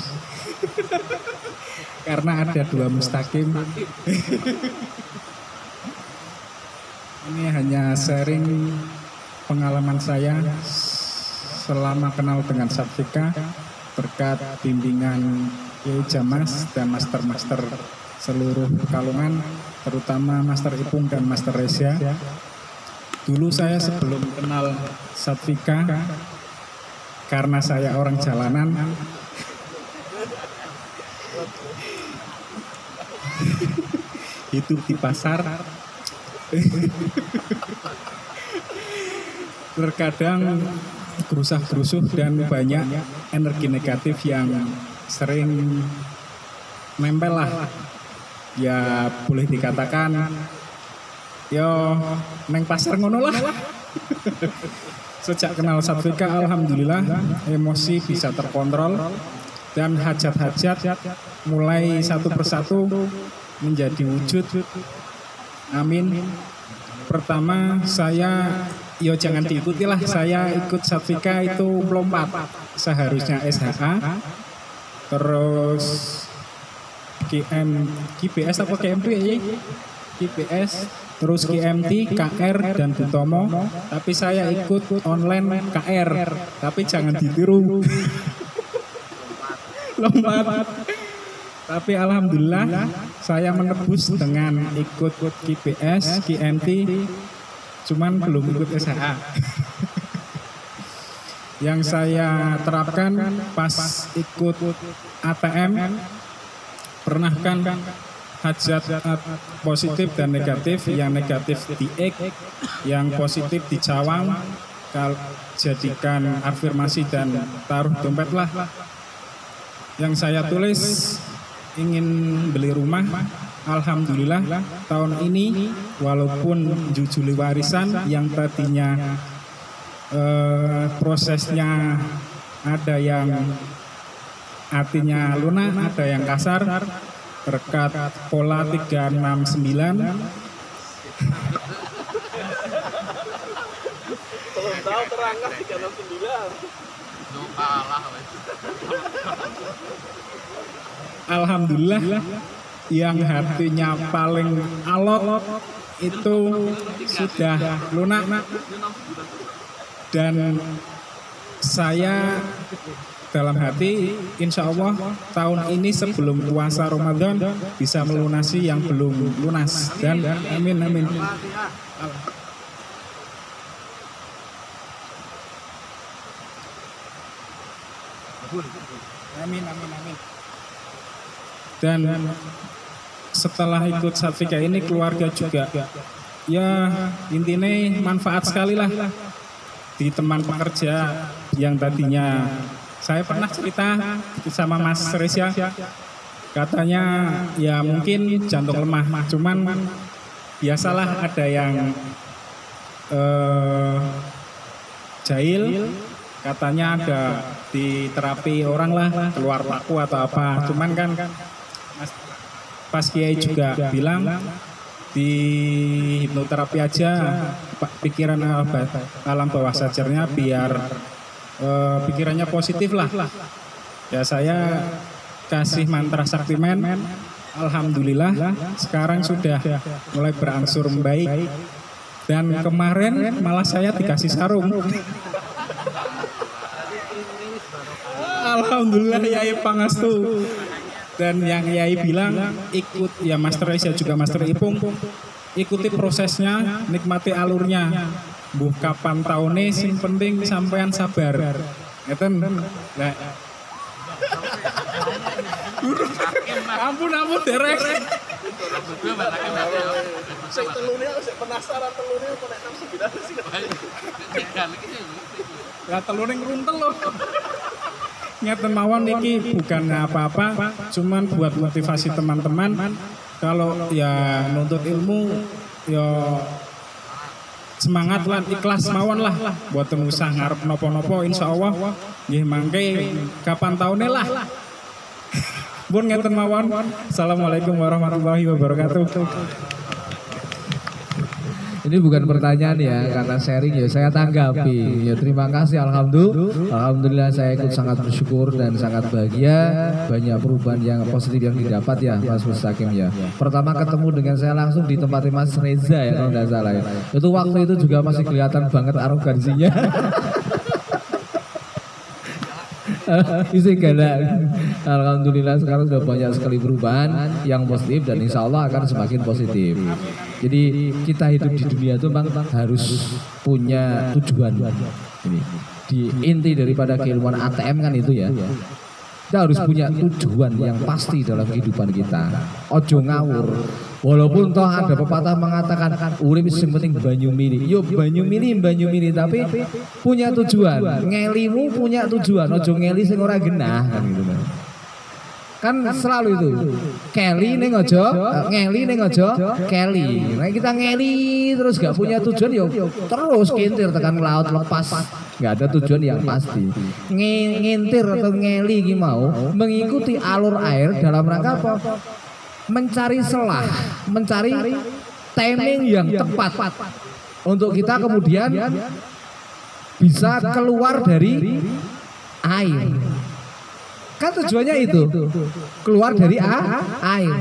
Speaker 7: Karena ada 2 Mustaqim. Ini hanya sharing pengalaman saya selama kenal dengan Satvika berkat bimbingan Kiai Jamas dan master-master seluruh Pekalongan, terutama Master Ipung dan Master Reza. Dulu saya sebelum kenal Satvika, karena saya orang jalanan, hidup di pasar, terkadang gerusah-gerusuh dan banyak energi negatif yang sering nempel lah. Ya boleh dikatakan yo neng pasar ngono lah. Sejak kenal Satvika, alhamdulillah emosi bisa terkontrol dan hajat-hajat mulai satu persatu menjadi wujud. Amin. Pertama saya yo jangan diikuti lah, saya ikut Satvika itu melompat. Seharusnya SHA, terus KBS apa KMT ya? KBS, terus KMT, KR dan Butomo. Tapi saya ikut online KR, tapi jangan ditiru. Lompat. Tapi alhamdulillah saya menebus dengan ikut KBS, KMT, cuman belum ikut SHA. Yang saya terapkan pas ikut ATM, pernah kan hajat positif dan negatif, yang negatif di X, yang positif di cawang, jadikan afirmasi dan taruh dompet lah. Yang saya tulis ingin beli rumah, alhamdulillah tahun ini walaupun jujuli warisan yang tadinya prosesnya ada yang artinya lunak, ada yang kasar, berkat pola 369.
Speaker 3: Tahu terangkan 369.
Speaker 7: Alhamdulillah yang hatinya paling alot itu sudah lunak, dan saya dalam hati insya Allah tahun ini sebelum puasa Ramadan bisa melunasi yang belum lunas, dan amin amin. Amin amin amin. Dan setelah ikut Satvika ini keluarga juga ya intinya manfaat sekali lah. Di teman pekerja yang tadinya saya pernah cerita sama Mas Reza, katanya ya mungkin jantung lemah, cuman biasalah ada yang jahil, katanya ada di terapi orang lah, keluar paku atau apa, cuman kan pas Kiai juga bilang di hipnoterapi aja pikiran alam bawah sadarnya biar pikirannya positif lah. Ya saya kasih mantra saktimen, alhamdulillah sekarang sudah mulai berangsur membaik, dan kemarin malah saya dikasih sarung. Alhamdulillah Yai Pangastu. Dan yang Yai bilang ikut ya Master Reza juga Master Ipung, ikuti prosesnya, nikmati alurnya. Buh kapan tahunnya sing penting sampean sabar. Ngeten. Nah. Ampun derek.
Speaker 3: Sing telune sik penasaran telune kok nek 69 sih.
Speaker 7: Lah telune ngruntel loh. Ngeten mawon niki bukan apa-apa, cuman buat motivasi teman-teman kalau ya nuntut ilmu ya semangat lan ikhlas mawon lah, buat usah ngarep nopo-nopo, insyaallah nggih mangke kapan taune lah. Pun ngeten mawon. Assalamualaikum warahmatullahi wabarakatuh.
Speaker 1: Ini bukan pertanyaan ya, karena sharing ya saya tanggapi. Ya terima kasih, alhamdulillah saya ikut sangat bersyukur dan sangat bahagia. Banyak perubahan yang positif yang didapat ya Mas Mustaqim ya. Pertama ketemu dengan saya langsung di tempatnya Mas Reza ya kalau tidak salah ya. Itu waktu itu juga masih kelihatan banget arogansinya. Isi galak. Alhamdulillah sekarang sudah banyak sekali perubahan yang positif dan insya Allah akan semakin positif. Jadi kita hidup di dunia itu memang harus punya tujuan. Ini di inti daripada keilmuan ATM kan itu ya. Kita harus punya tujuan yang pasti dalam kehidupan kita. Ojo ngawur. Walaupun toh ada pepatah mengatakan urip sing penting banyu mili. Yo banyu mili tapi punya tujuan. Ngelimu punya tujuan. Ojo ngeli sing ora genah kan gitu. Kan selalu itu. Keli ning ojo, ngeli ning ojo, keli. Nah kita ngeli terus gak punya tujuan yo terus kintir tekan laut lepas. Gak ada tujuan yang pasti. Ngintir atau ngeli iki mau mengikuti alur air dalam rangka apa? Mencari celah, mencari timing yang tepat untuk kita kemudian bisa keluar dari air. Kan tujuannya itu keluar dari air.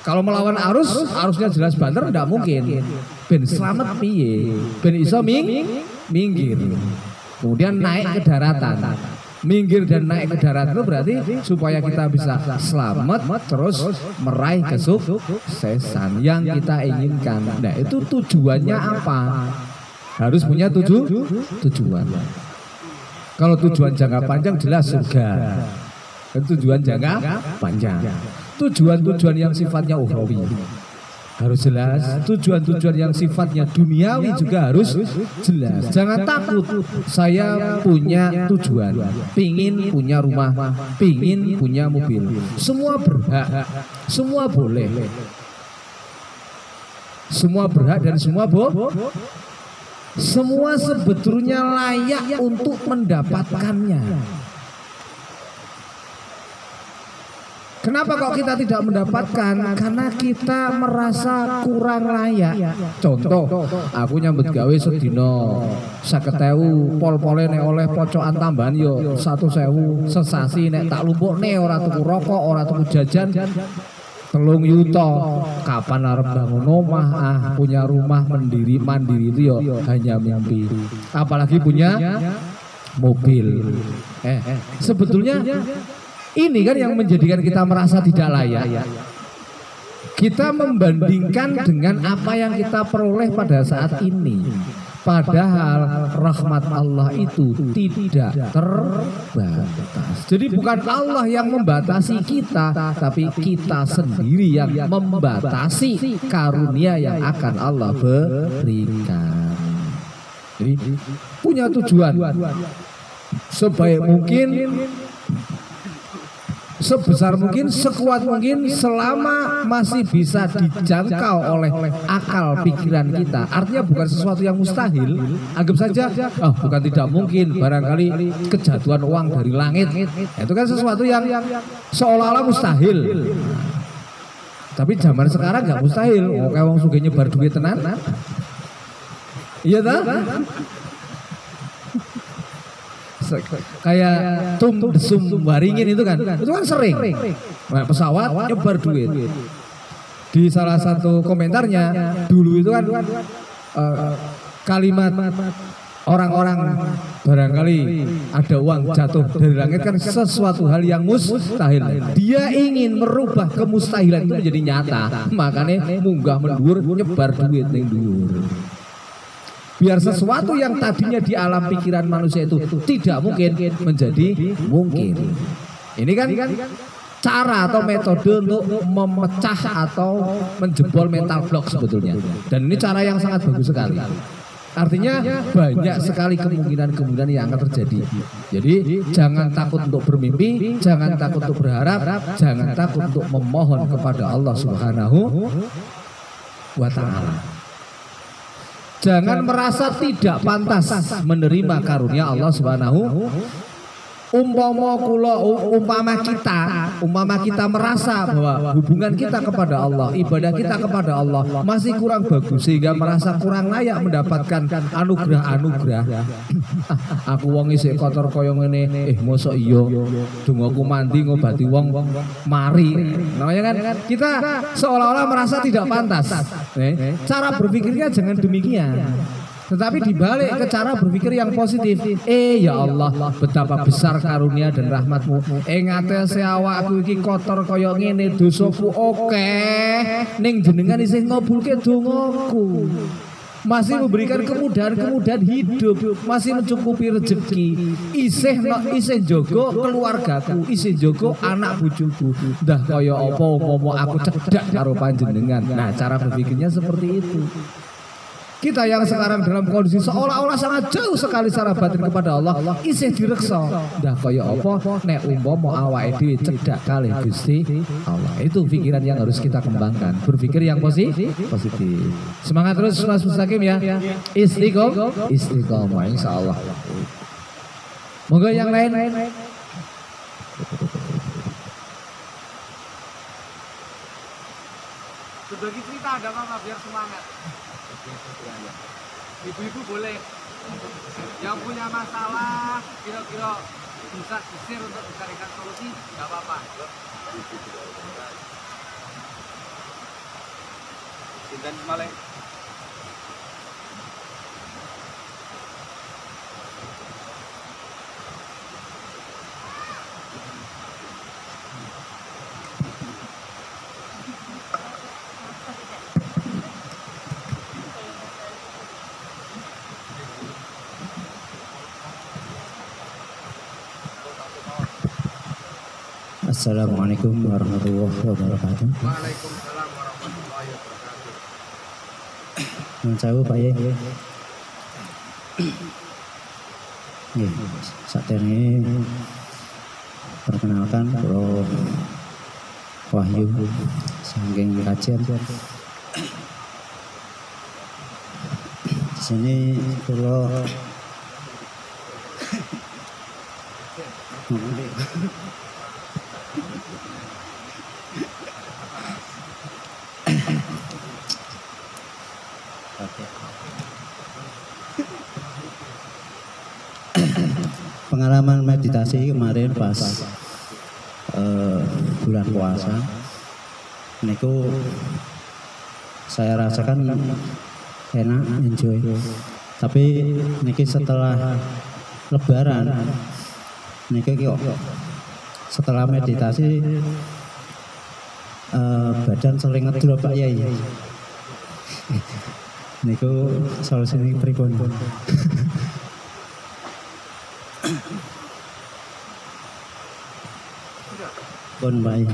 Speaker 1: Kalau melawan arus, arusnya jelas banter tidak mungkin. Ben selamat piye, ben iso minggir. Kemudian naik ke daratan. Minggir dan naik ke darat itu berarti supaya kita bisa selamat terus meraih kesuksesan yang kita inginkan. Nah itu tujuannya apa? Harus punya tujuan. Kalau tujuan jangka panjang jelas surga. Tujuan jangka panjang. Tujuan-tujuan yang sifatnya ukhrawi harus jelas, tujuan-tujuan yang sifatnya duniawi juga harus jelas. Jangan takut, saya punya tujuan, pingin punya rumah, pingin punya mobil. Semua berhak, semua boleh. Semua berhak dan semua semua sebetulnya layak untuk mendapatkannya. Kenapa kok kita tidak mendapatkan? Karena kita merasa kurang layak. Contoh, aku nyambut gawe sedino 50.000 pol-pole nek oleh pocokan tambahan yo 1.000 sesasi nek tak lumpukne ora tuku rokok, ora tuku jajan 3 yuta. Kapan arep bangun omah, punya rumah mandiri itu yo hanya mimpi. Apalagi punya mobil. Sebetulnya ini kan yang menjadikan kita merasa tidak layak. Kita membandingkan dengan apa yang kita peroleh pada saat ini. Padahal rahmat Allah itu tidak terbatas. Jadi bukan Allah yang membatasi kita, tapi kita sendiri yang membatasi karunia yang akan Allah berikan. Jadi punya tujuan sebaik mungkin, sebesar mungkin, sekuat mungkin, selama masih bisa dijangkau oleh akal pikiran kita. Artinya bukan sesuatu yang mustahil. Anggap saja, bukan tidak mungkin, barangkali kejatuhan uang dari langit. Itu kan sesuatu yang seolah-olah mustahil. Tapi zaman sekarang nggak mustahil. Kayak wong sugih nyebar duit tenan. Iya tak? Kayak desum waringin itu kan sering. Nah, pesawat nyebar duit. Di salah satu komentarnya dulu itu kan kalimat orang-orang barangkali ada uang jatuh dari langit kan sesuatu hal yang mustahil. Dia ingin merubah kemustahilan itu menjadi nyata. Makanya munggah mendur nyebar duit ning dhuwur. Biar sesuatu yang tadinya di alam pikiran manusia itu tidak mungkin menjadi mungkin. Ini kan cara atau metode untuk memecah atau menjebol mental block sebetulnya. Dan ini cara yang sangat bagus sekali. Artinya banyak sekali kemungkinan-kemungkinan yang akan terjadi. Jadi jangan takut untuk bermimpi, jangan takut untuk berharap, jangan takut untuk memohon kepada Allah Subhanahu wa Ta'ala. Jangan merasa tidak pantas menerima karunia Allah Subhanahu Umpama kita merasa bahwa hubungan kita kepada Allah, ibadah kita kepada Allah masih kurang bagus sehingga merasa kurang layak mendapatkan anugerah. Aku wong isih kotor kaya ngene, mosok iya dongaku mandi ngobati wong mari. Namanya kan kita seolah-olah merasa tidak pantas. Cara berpikirnya jangan demikian. Tetapi dibalik ke cara berpikir yang positif. Ya Allah, betapa besar karunia dan rahmatmu. Ngatese awakku iki kotor kaya ngene, dosaku akeh. Ning jenengan isih ngabulke dongaku. Masih memberikan kemudahan hidup, masih mencukupi rezeki, isih jogo keluargaku, isih jogo anak bojoku. Dah kaya apa umpama aku cedak karo panjenengan. Nah, cara berpikirnya seperti itu. Kita yang sekarang dalam kondisi seolah-olah sangat jauh sekali secara batin kepada Allah, isih direksa. Dah kaya apa nek umpama awake dhewe cedak kalih Gusti Allah. Itu pikiran yang harus kita kembangkan. Berpikir yang positif. Semangat terus Mas Mustaqim ya. Istiqomah insyaallah. Moga yang lain.
Speaker 2: Berbagi cerita ada apa biar semangat. Ibu-ibu boleh yang punya masalah kira-kira bisa di-share untuk dicarikan solusi, nggak apa-apa.
Speaker 3: Sinten malih.
Speaker 8: Assalamualaikum warahmatullahi wabarakatuh.
Speaker 2: Waalaikumsalam warahmatullahi wabarakatuh.
Speaker 8: Nuwun sewu Pak Yai. Nggih, saderenge perkenalkan kula Wahyu saking kajian. Di sini kula pengalaman meditasi kemarin pas bulan puasa niku saya rasakan enak, enjoy. Tapi niki setelah lebaran niki kok setelah meditasi badan sering ngedrop Pak Yai. Niku solusine pripun? Pun baik.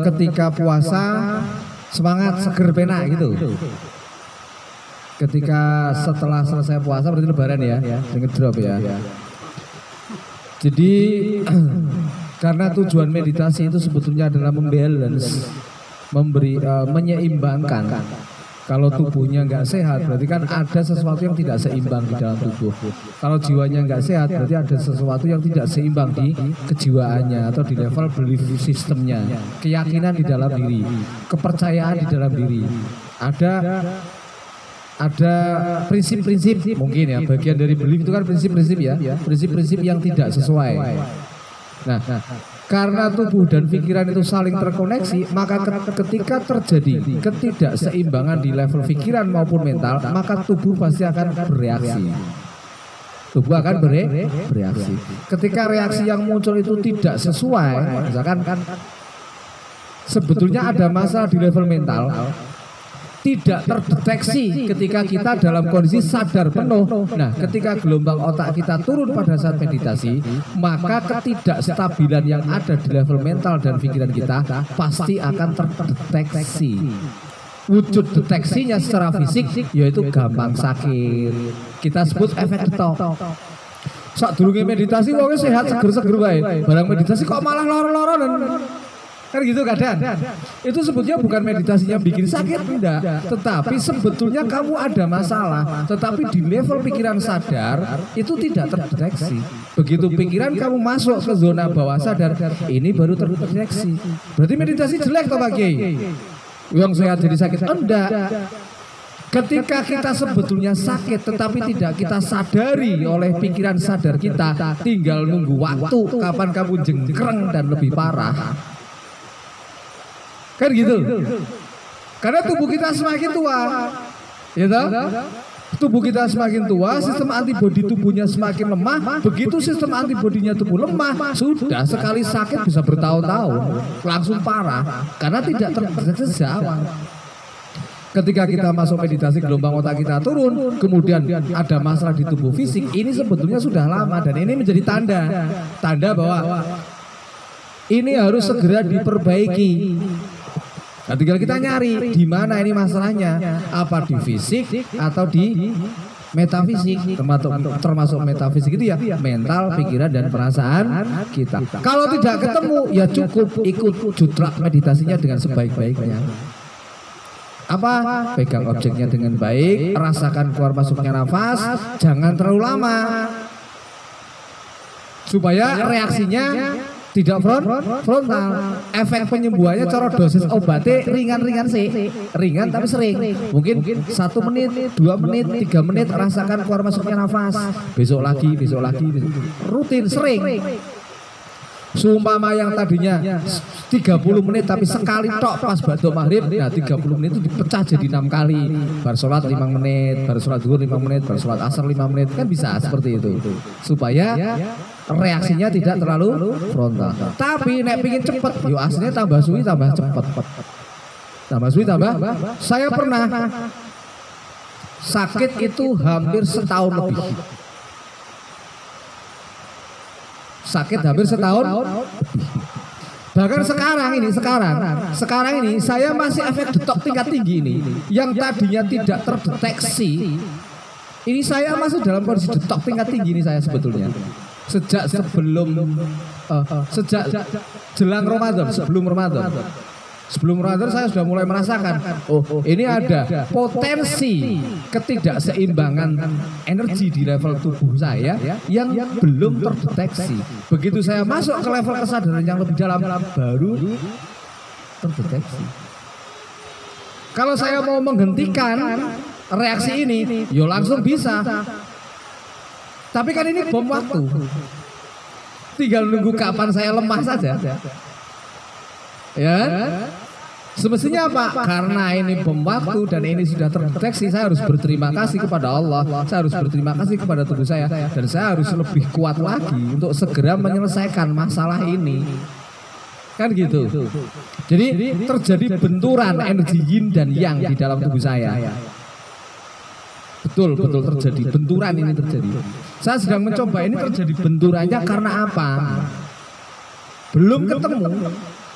Speaker 1: Ketika puasa semangat seger penak gitu. Ketika setelah selesai puasa berarti lebaran ya, dengan drop ya. Jadi karena tujuan meditasi itu sebetulnya adalah membalance, menyeimbangkan. Kalau tubuhnya nggak sehat, berarti kan ada sesuatu yang tidak seimbang di dalam tubuh. Kalau jiwanya nggak sehat, berarti ada sesuatu yang tidak seimbang di kejiwaannya atau di level belief systemnya, keyakinan di dalam diri, kepercayaan di dalam diri. Ada prinsip-prinsip mungkin ya, bagian dari belief itu kan prinsip-prinsip ya, prinsip-prinsip yang tidak sesuai. Nah, karena tubuh dan pikiran itu saling terkoneksi, maka ketika terjadi ketidakseimbangan di level pikiran maupun mental, maka tubuh pasti akan bereaksi. Tubuh akan bereaksi. Ketika reaksi yang muncul itu tidak sesuai, misalkan sebetulnya ada masalah di level mental, tidak terdeteksi ketika kita dalam kondisi sadar penuh. Nah, ketika gelombang otak kita turun pada saat meditasi, maka ketidakstabilan yang ada di level mental dan pikiran kita pasti akan terdeteksi. Wujud deteksinya secara fisik yaitu gampang sakit. Kita sebut efek detok. Saat dulu meditasi wong sehat seger-seger wae. Barang meditasi kok malah loro-loro. Kan gitu kadang. Itu sebetulnya bukan meditasinya bikin sakit, enggak. Tetapi sebetulnya kamu ada masalah. Tetapi di level pikiran sadar itu tidak terdeteksi. Begitu pikiran kamu masuk ke zona bawah sadar, ini baru terdeteksi. Berarti meditasi jelek toh Pak Kiai? Yang sehat jadi sakit? Enggak. Ketika kita sebetulnya sakit tetapi tidak kita sadari oleh pikiran sadar kita, tinggal nunggu waktu kapan kamu jengkreng dan lebih parah. Kan gitu. Karena tubuh kita semakin tua, ya toh? Tubuh kita semakin tua, sistem antibodi tubuhnya semakin lemah. Begitu sistem antibodinya tubuh lemah, sudah sekali sakit bisa bertahun-tahun, langsung parah. Karena tidak terdeteksi sejak awal. Ketika kita masuk meditasi, gelombang otak kita turun, kemudian ada masalah di tubuh fisik, ini sebetulnya sudah lama dan ini menjadi tanda bahwa ini harus segera diperbaiki. Nah, tinggal kita nyari di mana ini masalahnya, apa di fisik atau di metafisik, termasuk metafisik itu ya mental, pikiran dan perasaan kita. Kalau tidak ketemu ya cukup ikut jutrak meditasinya dengan sebaik-baiknya. Apa? Pegang objeknya dengan baik, rasakan keluar masuknya nafas, jangan terlalu lama supaya reaksinya tidak frontal. Efek penyembuhannya cara dosis obatnya ringan-ringan sih, ringan tapi sering. Mungkin 1 menit, 2 menit, 3 menit rasakan keluar masuknya nafas. Besok lagi, rutin sering. Sumpama yang tadinya 30 menit tapi sekali tok pas ba'da maghrib, nah 30 menit itu dipecah jadi 6 kali. Bar sholat 5 menit, bar sholat zuhur 5 menit, bar sholat asar 5 menit, kan bisa seperti itu. Supaya reaksinya tidak terlalu frontal. Tapi nek pingin cepet, yo aslinya tambah suwi tambah cepet. Tambah suwi tambah. Saya pernah sakit itu hampir setahun lebih. Sakit hampir setahun. Bahkan sekarang ini saya masih efek detok tingkat tinggi ini. Yang tadinya tidak terdeteksi. Ini saya masih dalam kondisi detok tingkat tinggi ini saya sebetulnya. Sejak jelang Ramadan, sebelum Ramadan saya sudah mulai merasakan, ini ada potensi ketidakseimbangan energi di level tubuh saya yang belum terdeteksi. Begitu saya masuk ke level kesadaran yang lebih dalam, baru terdeteksi. Kalau saya mau menghentikan reaksi ini, yo langsung bisa. Tapi kan ini bom waktu. Tinggal nunggu kapan saya lemah saja. Ya, semestinya apa? Karena ini bom waktu dan ini sudah terdeteksi, saya harus berterima kasih kepada Allah, saya harus berterima kasih kepada tubuh saya, dan saya harus lebih kuat lagi untuk segera menyelesaikan masalah ini. Kan gitu. Jadi terjadi benturan energi yin dan yang di dalam tubuh saya. Betul terjadi benturan ini terjadi. Saya sedang mencoba ini terjadi benturannya karena apa? Belum ketemu.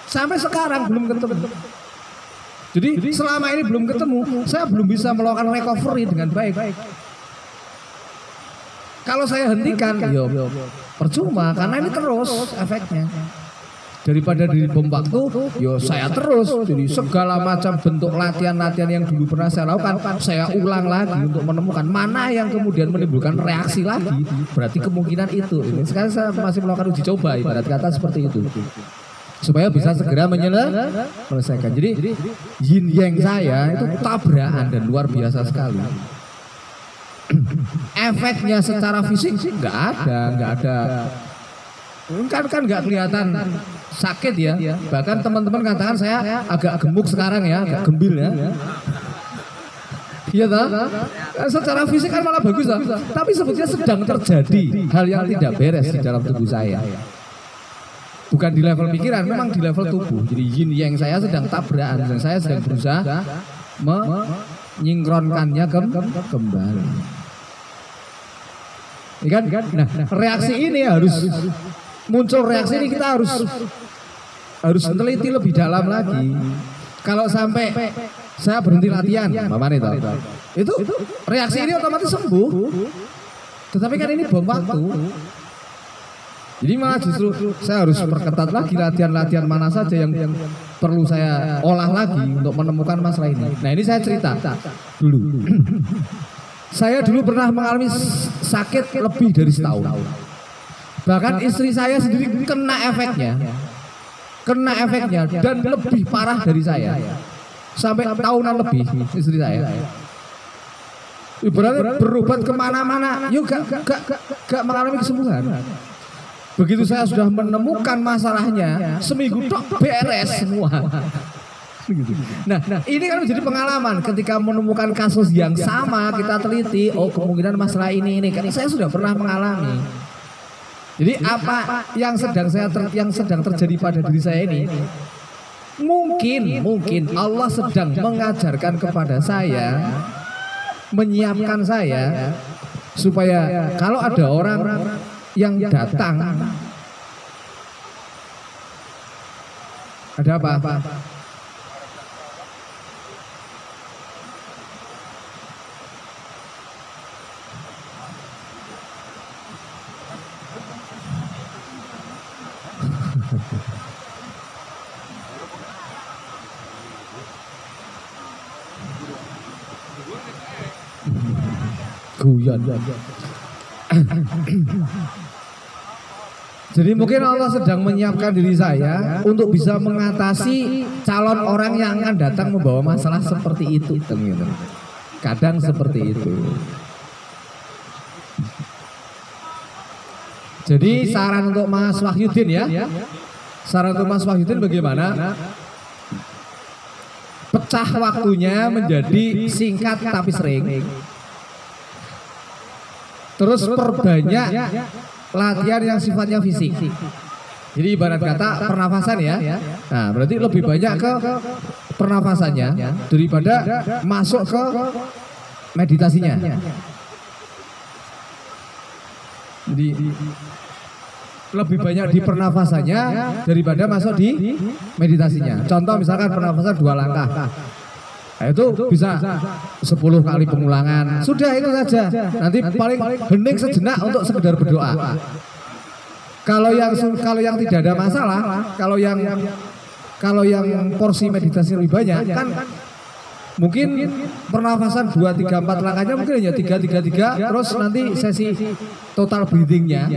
Speaker 1: Sampai sekarang belum ketemu. Jadi selama ini belum ketemu, saya belum bisa melakukan recovery dengan baik. Kalau saya hentikan, yo percuma karena ini terus efeknya. Daripada di bom waktu, yo saya terus. Jadi segala macam bentuk latihan-latihan yang dulu pernah saya lakukan, saya ulang lagi untuk menemukan mana yang kemudian menimbulkan reaksi lagi. Berarti kemungkinan itu. Sekarang saya masih melakukan uji coba, ibarat kata seperti itu. Supaya bisa segera menyelesaikan. Jadi yin yang saya itu tabrakan dan luar biasa sekali. Efeknya secara fisik nggak ada. Kan nggak kelihatan sakit ya. Bahkan teman-teman katakan saya agak gemuk sekarang ya, agak gembil ya. Iya toh? Secara fisik kan malah bagus toh. Tapi sebetulnya sedang terjadi hal yang tidak beres di dalam tubuh saya. Bukan di level pikiran, memang di level tubuh. Jadi yin yang saya sedang tabrakan dan saya sedang berusaha menyingkronkannya kembali. Kan? Nah, reaksi ini harus muncul, reaksi ini kita harus meneliti lebih dalam lagi. Kalau sampai saya berhenti latihan, itu reaksi ini otomatis sembuh. Tetapi kan ini bom waktu. Jadi malah justru saya harus perketat lagi latihan-latihan mana saja yang perlu saya olah lagi untuk menemukan masalah ini. Nah ini saya cerita dulu. Saya dulu pernah mengalami sakit lebih dari setahun. Bahkan istri saya sendiri kena efeknya dan lebih parah dari saya. Sampai tahunan lebih istri saya. Ibaratnya berobat kemana-mana, yuk gak mengalami kesembuhan. Begitu saya sudah menemukan masalahnya, seminggu tok beres semua. Nah, ini kan menjadi pengalaman ketika menemukan kasus yang sama kita teliti, oh kemungkinan masalah ini kan saya sudah pernah mengalami. Jadi apa yang sedang terjadi pada diri saya ini? Mungkin Allah sedang mengajarkan kepada saya, menyiapkan saya supaya kalau ada orang yang datang, ada apa? Guyon. Jadi mungkin Allah sedang menyiapkan diri saya untuk bisa mengatasi calon orang yang akan datang membawa masalah seperti itu. Kadang seperti itu. Jadi saran untuk Mas Wahyudin ya. Saran untuk Mas Wahyudin bagaimana? Pecah waktunya menjadi singkat tapi sering. Terus perbanyak latihan yang sifatnya fisik. Jadi ibarat kata pernafasan ya. Nah berarti lebih banyak ke pernafasannya daripada masuk ke meditasinya. Jadi lebih banyak di pernafasannya daripada masuk di meditasinya. Contoh misalkan pernafasan 2 langkah. Nah, itu bisa 10 kali pengulangan. Sudah itu saja. Nanti paling hening sejenak untuk sekedar berdoa. Kalau yang tidak ada masalah, kalau yang porsi meditasi lebih banyak kan mungkin pernafasan 2, 3, 4 langkahnya mungkin hanya 3, 3, 3. Terus nanti sesi total breathingnya,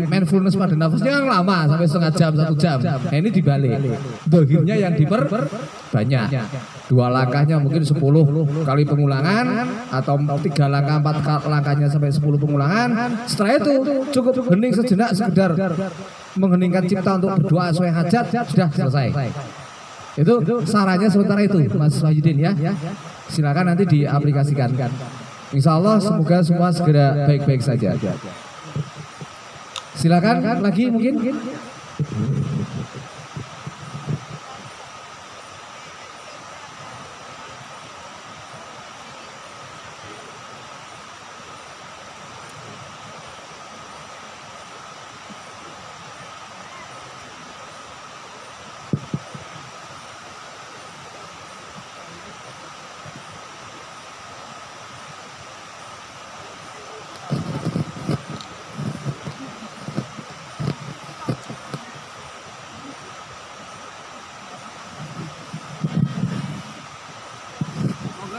Speaker 1: mindfulness pada nafasnya yang lama sampai setengah jam, 1 jam. Nah ini dibalik. Dohirnya yang diperbanyak. 2 langkahnya mungkin 10 kali pengulangan atau 3 langkah, 4 langkahnya sampai 10 pengulangan. Setelah itu cukup hening sejenak sekedar mengheningkan cipta untuk berdoa sesuai hajat, sudah selesai. Itu sarannya sementara itu Mas Wahyudin ya. Silakan nanti diaplikasikan. Insya Allah semoga semua segera baik-baik saja. Silakan lagi mungkin.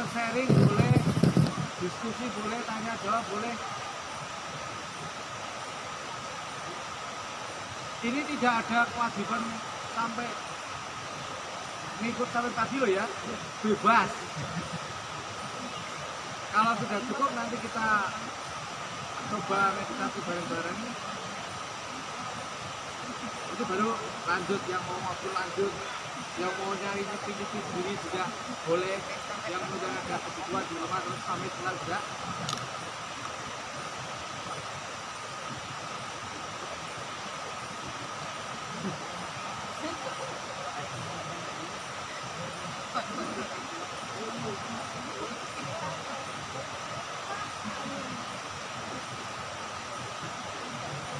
Speaker 2: Sharing boleh, diskusi boleh, tanya jawab boleh. Ini tidak ada kewajiban sampai ngikut sampai tadi loh ya, bebas. Kalau sudah cukup nanti kita coba meditasi bareng-bareng. Itu baru lanjut, yang mau ngobrol lanjut, yang mau nyari nyepi-nyepi sendiri juga boleh, yang udah ada kebutuhan di rumah terus pamit pulang juga.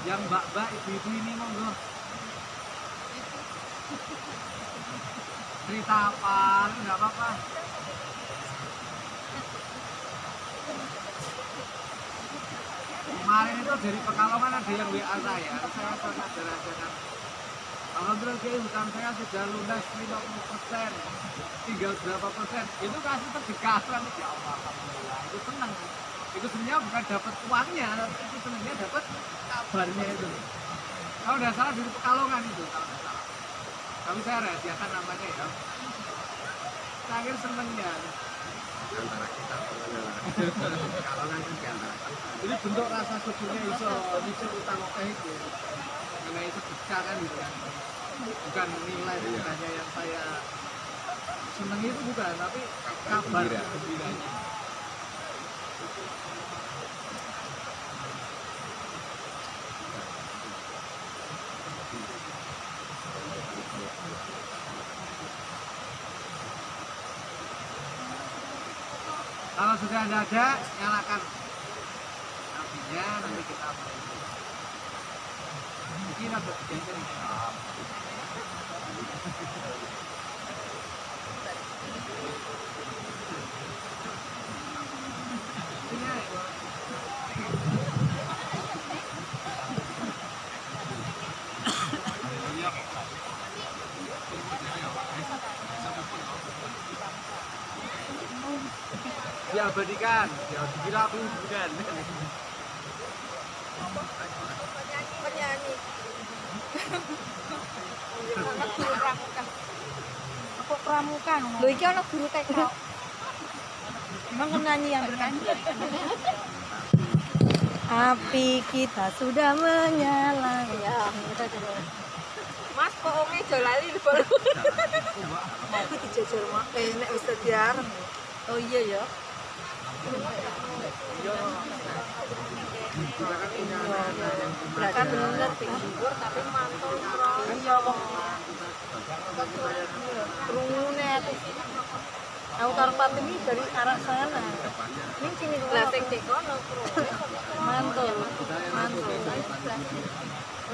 Speaker 2: Yang mbak-mbak, ibu-ibu ini monggo. Cerita apa? Enggak apa-apa. Kemarin itu dari Pekalongan ada yang WA saya pernah dirahasiakan. Alhamdulillah Kiai, hutang saya sudah lunas 50%, tinggal berapa persen? Itu kasih terdekatan, ya Allah, alhamdulillah. Itu senang. Itu sebenarnya bukan dapat uangnya, tapi itu sebenarnya dapat kabarnya itu. Kalau nggak salah dari Pekalongan itu, kalau nggak salah. Tapi saya rahasiakan namanya ya. Terakhir senengnya. Antara kita Pekalongan itu antara. Jadi bentuk rasa syukurnya iso nyicil utang oke itu. Karena itu sedekah kan gitu kan. Bukan nilai bukannya yang saya seneng itu bukan, tapi kabar gembiranya. Kalau sudah ada, nyalakan apinya, nanti kita mungkin ada kejadian. Diabadikan, ya dikira aku bukan.
Speaker 9: Penyanyi. Guru pramuka. Apa pramuka? Lho iki ana guru TK. Emang penyanyi yang bernyanyi. Api kita sudah menyala. Ya, Mas kok ome jolali lho. Aku dijejer mak nek wis diarep. Oh iya ya. Kan bener tidur tapi mantul iya wong krungune aku karo Patemi dari arah sana ning sini lha sing kono mantul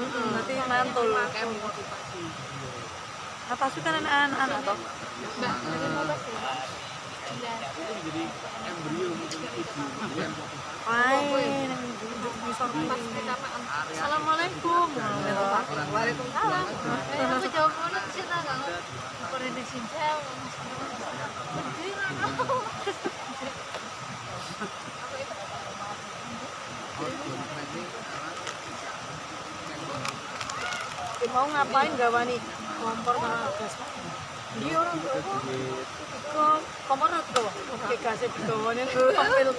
Speaker 9: berarti mantul apa sih kan anak-anak toh
Speaker 2: Jadi embrio mungkin itu.
Speaker 9: Assalamualaikum. Waalaikumsalam. Aku jawab mana sih enggak di sini. Mau ngapain gawani kompor sama gas? Dia orang kok kompor atau oke kasih gawane tampil.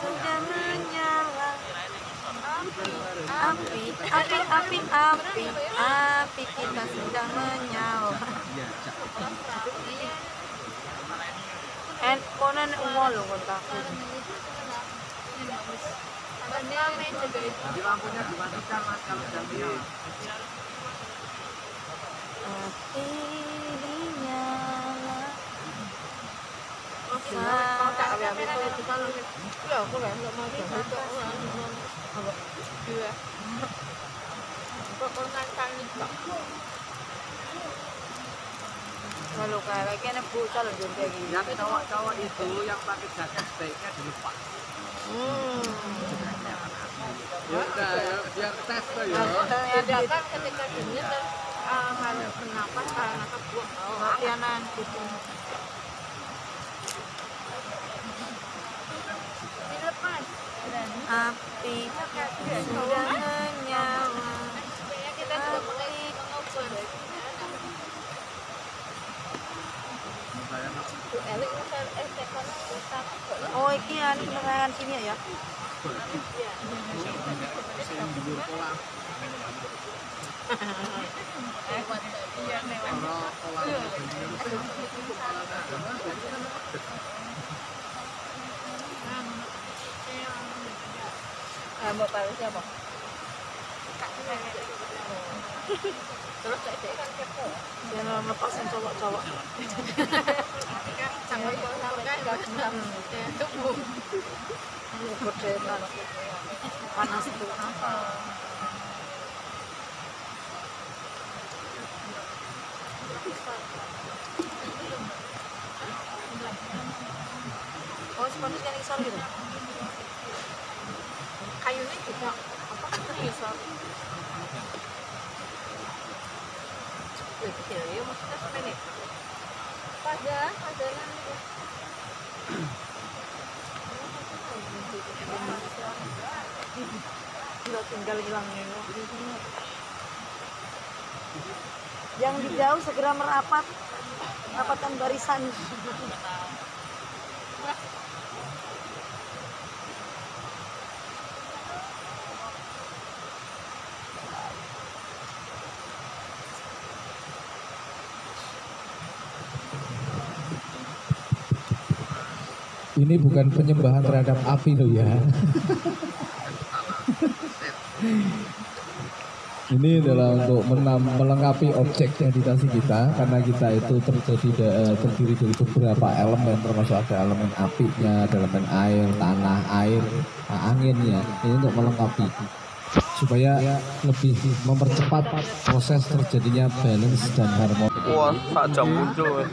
Speaker 9: Sudah menyala api kita sudah menyala. Konan umol loh kontak.
Speaker 2: Jadi lampunya dimatikan Mas kalau jam dia.
Speaker 9: Api dinyala. Kalau kayak gini buta loh jadi kayak gini.
Speaker 2: Yang cowok-cowok itu yang pakai jaket sebaiknya dilepas. Ya udah, ya biar tes tuh ya.
Speaker 9: Datang ketika dingin dan harus bernapas karena kebuang. Latihanan gitu. Dilepas. Api sudah menyala. Kita sudah mulai mengukur. Oh, ini anu penerangan sini ya? Mbak Paris siapa? Terus saya kan kepo. Jangan lepasin cowok-cowok. Jangan kan enggak bisa. Tubuh. Ayo, panas tuh. Oh, spanduk yang isor gitu. Kayunya juga apa kan isor. Lebih kecil ya maksudnya semenek. Padan itu. Gila tinggal hilangnya. Yang di jauh segera merapat, rapatkan barisan.
Speaker 1: Ini bukan penyembahan terhadap api loh ya. Ini adalah untuk melengkapi objek meditasi kita, karena kita itu terdiri dari beberapa elemen, termasuk ada elemen apinya, ada elemen air, tanah, air, anginnya. Ini untuk melengkapi supaya lebih mempercepat proses terjadinya balance dan harmoni.
Speaker 3: Wah, tak jam muncul.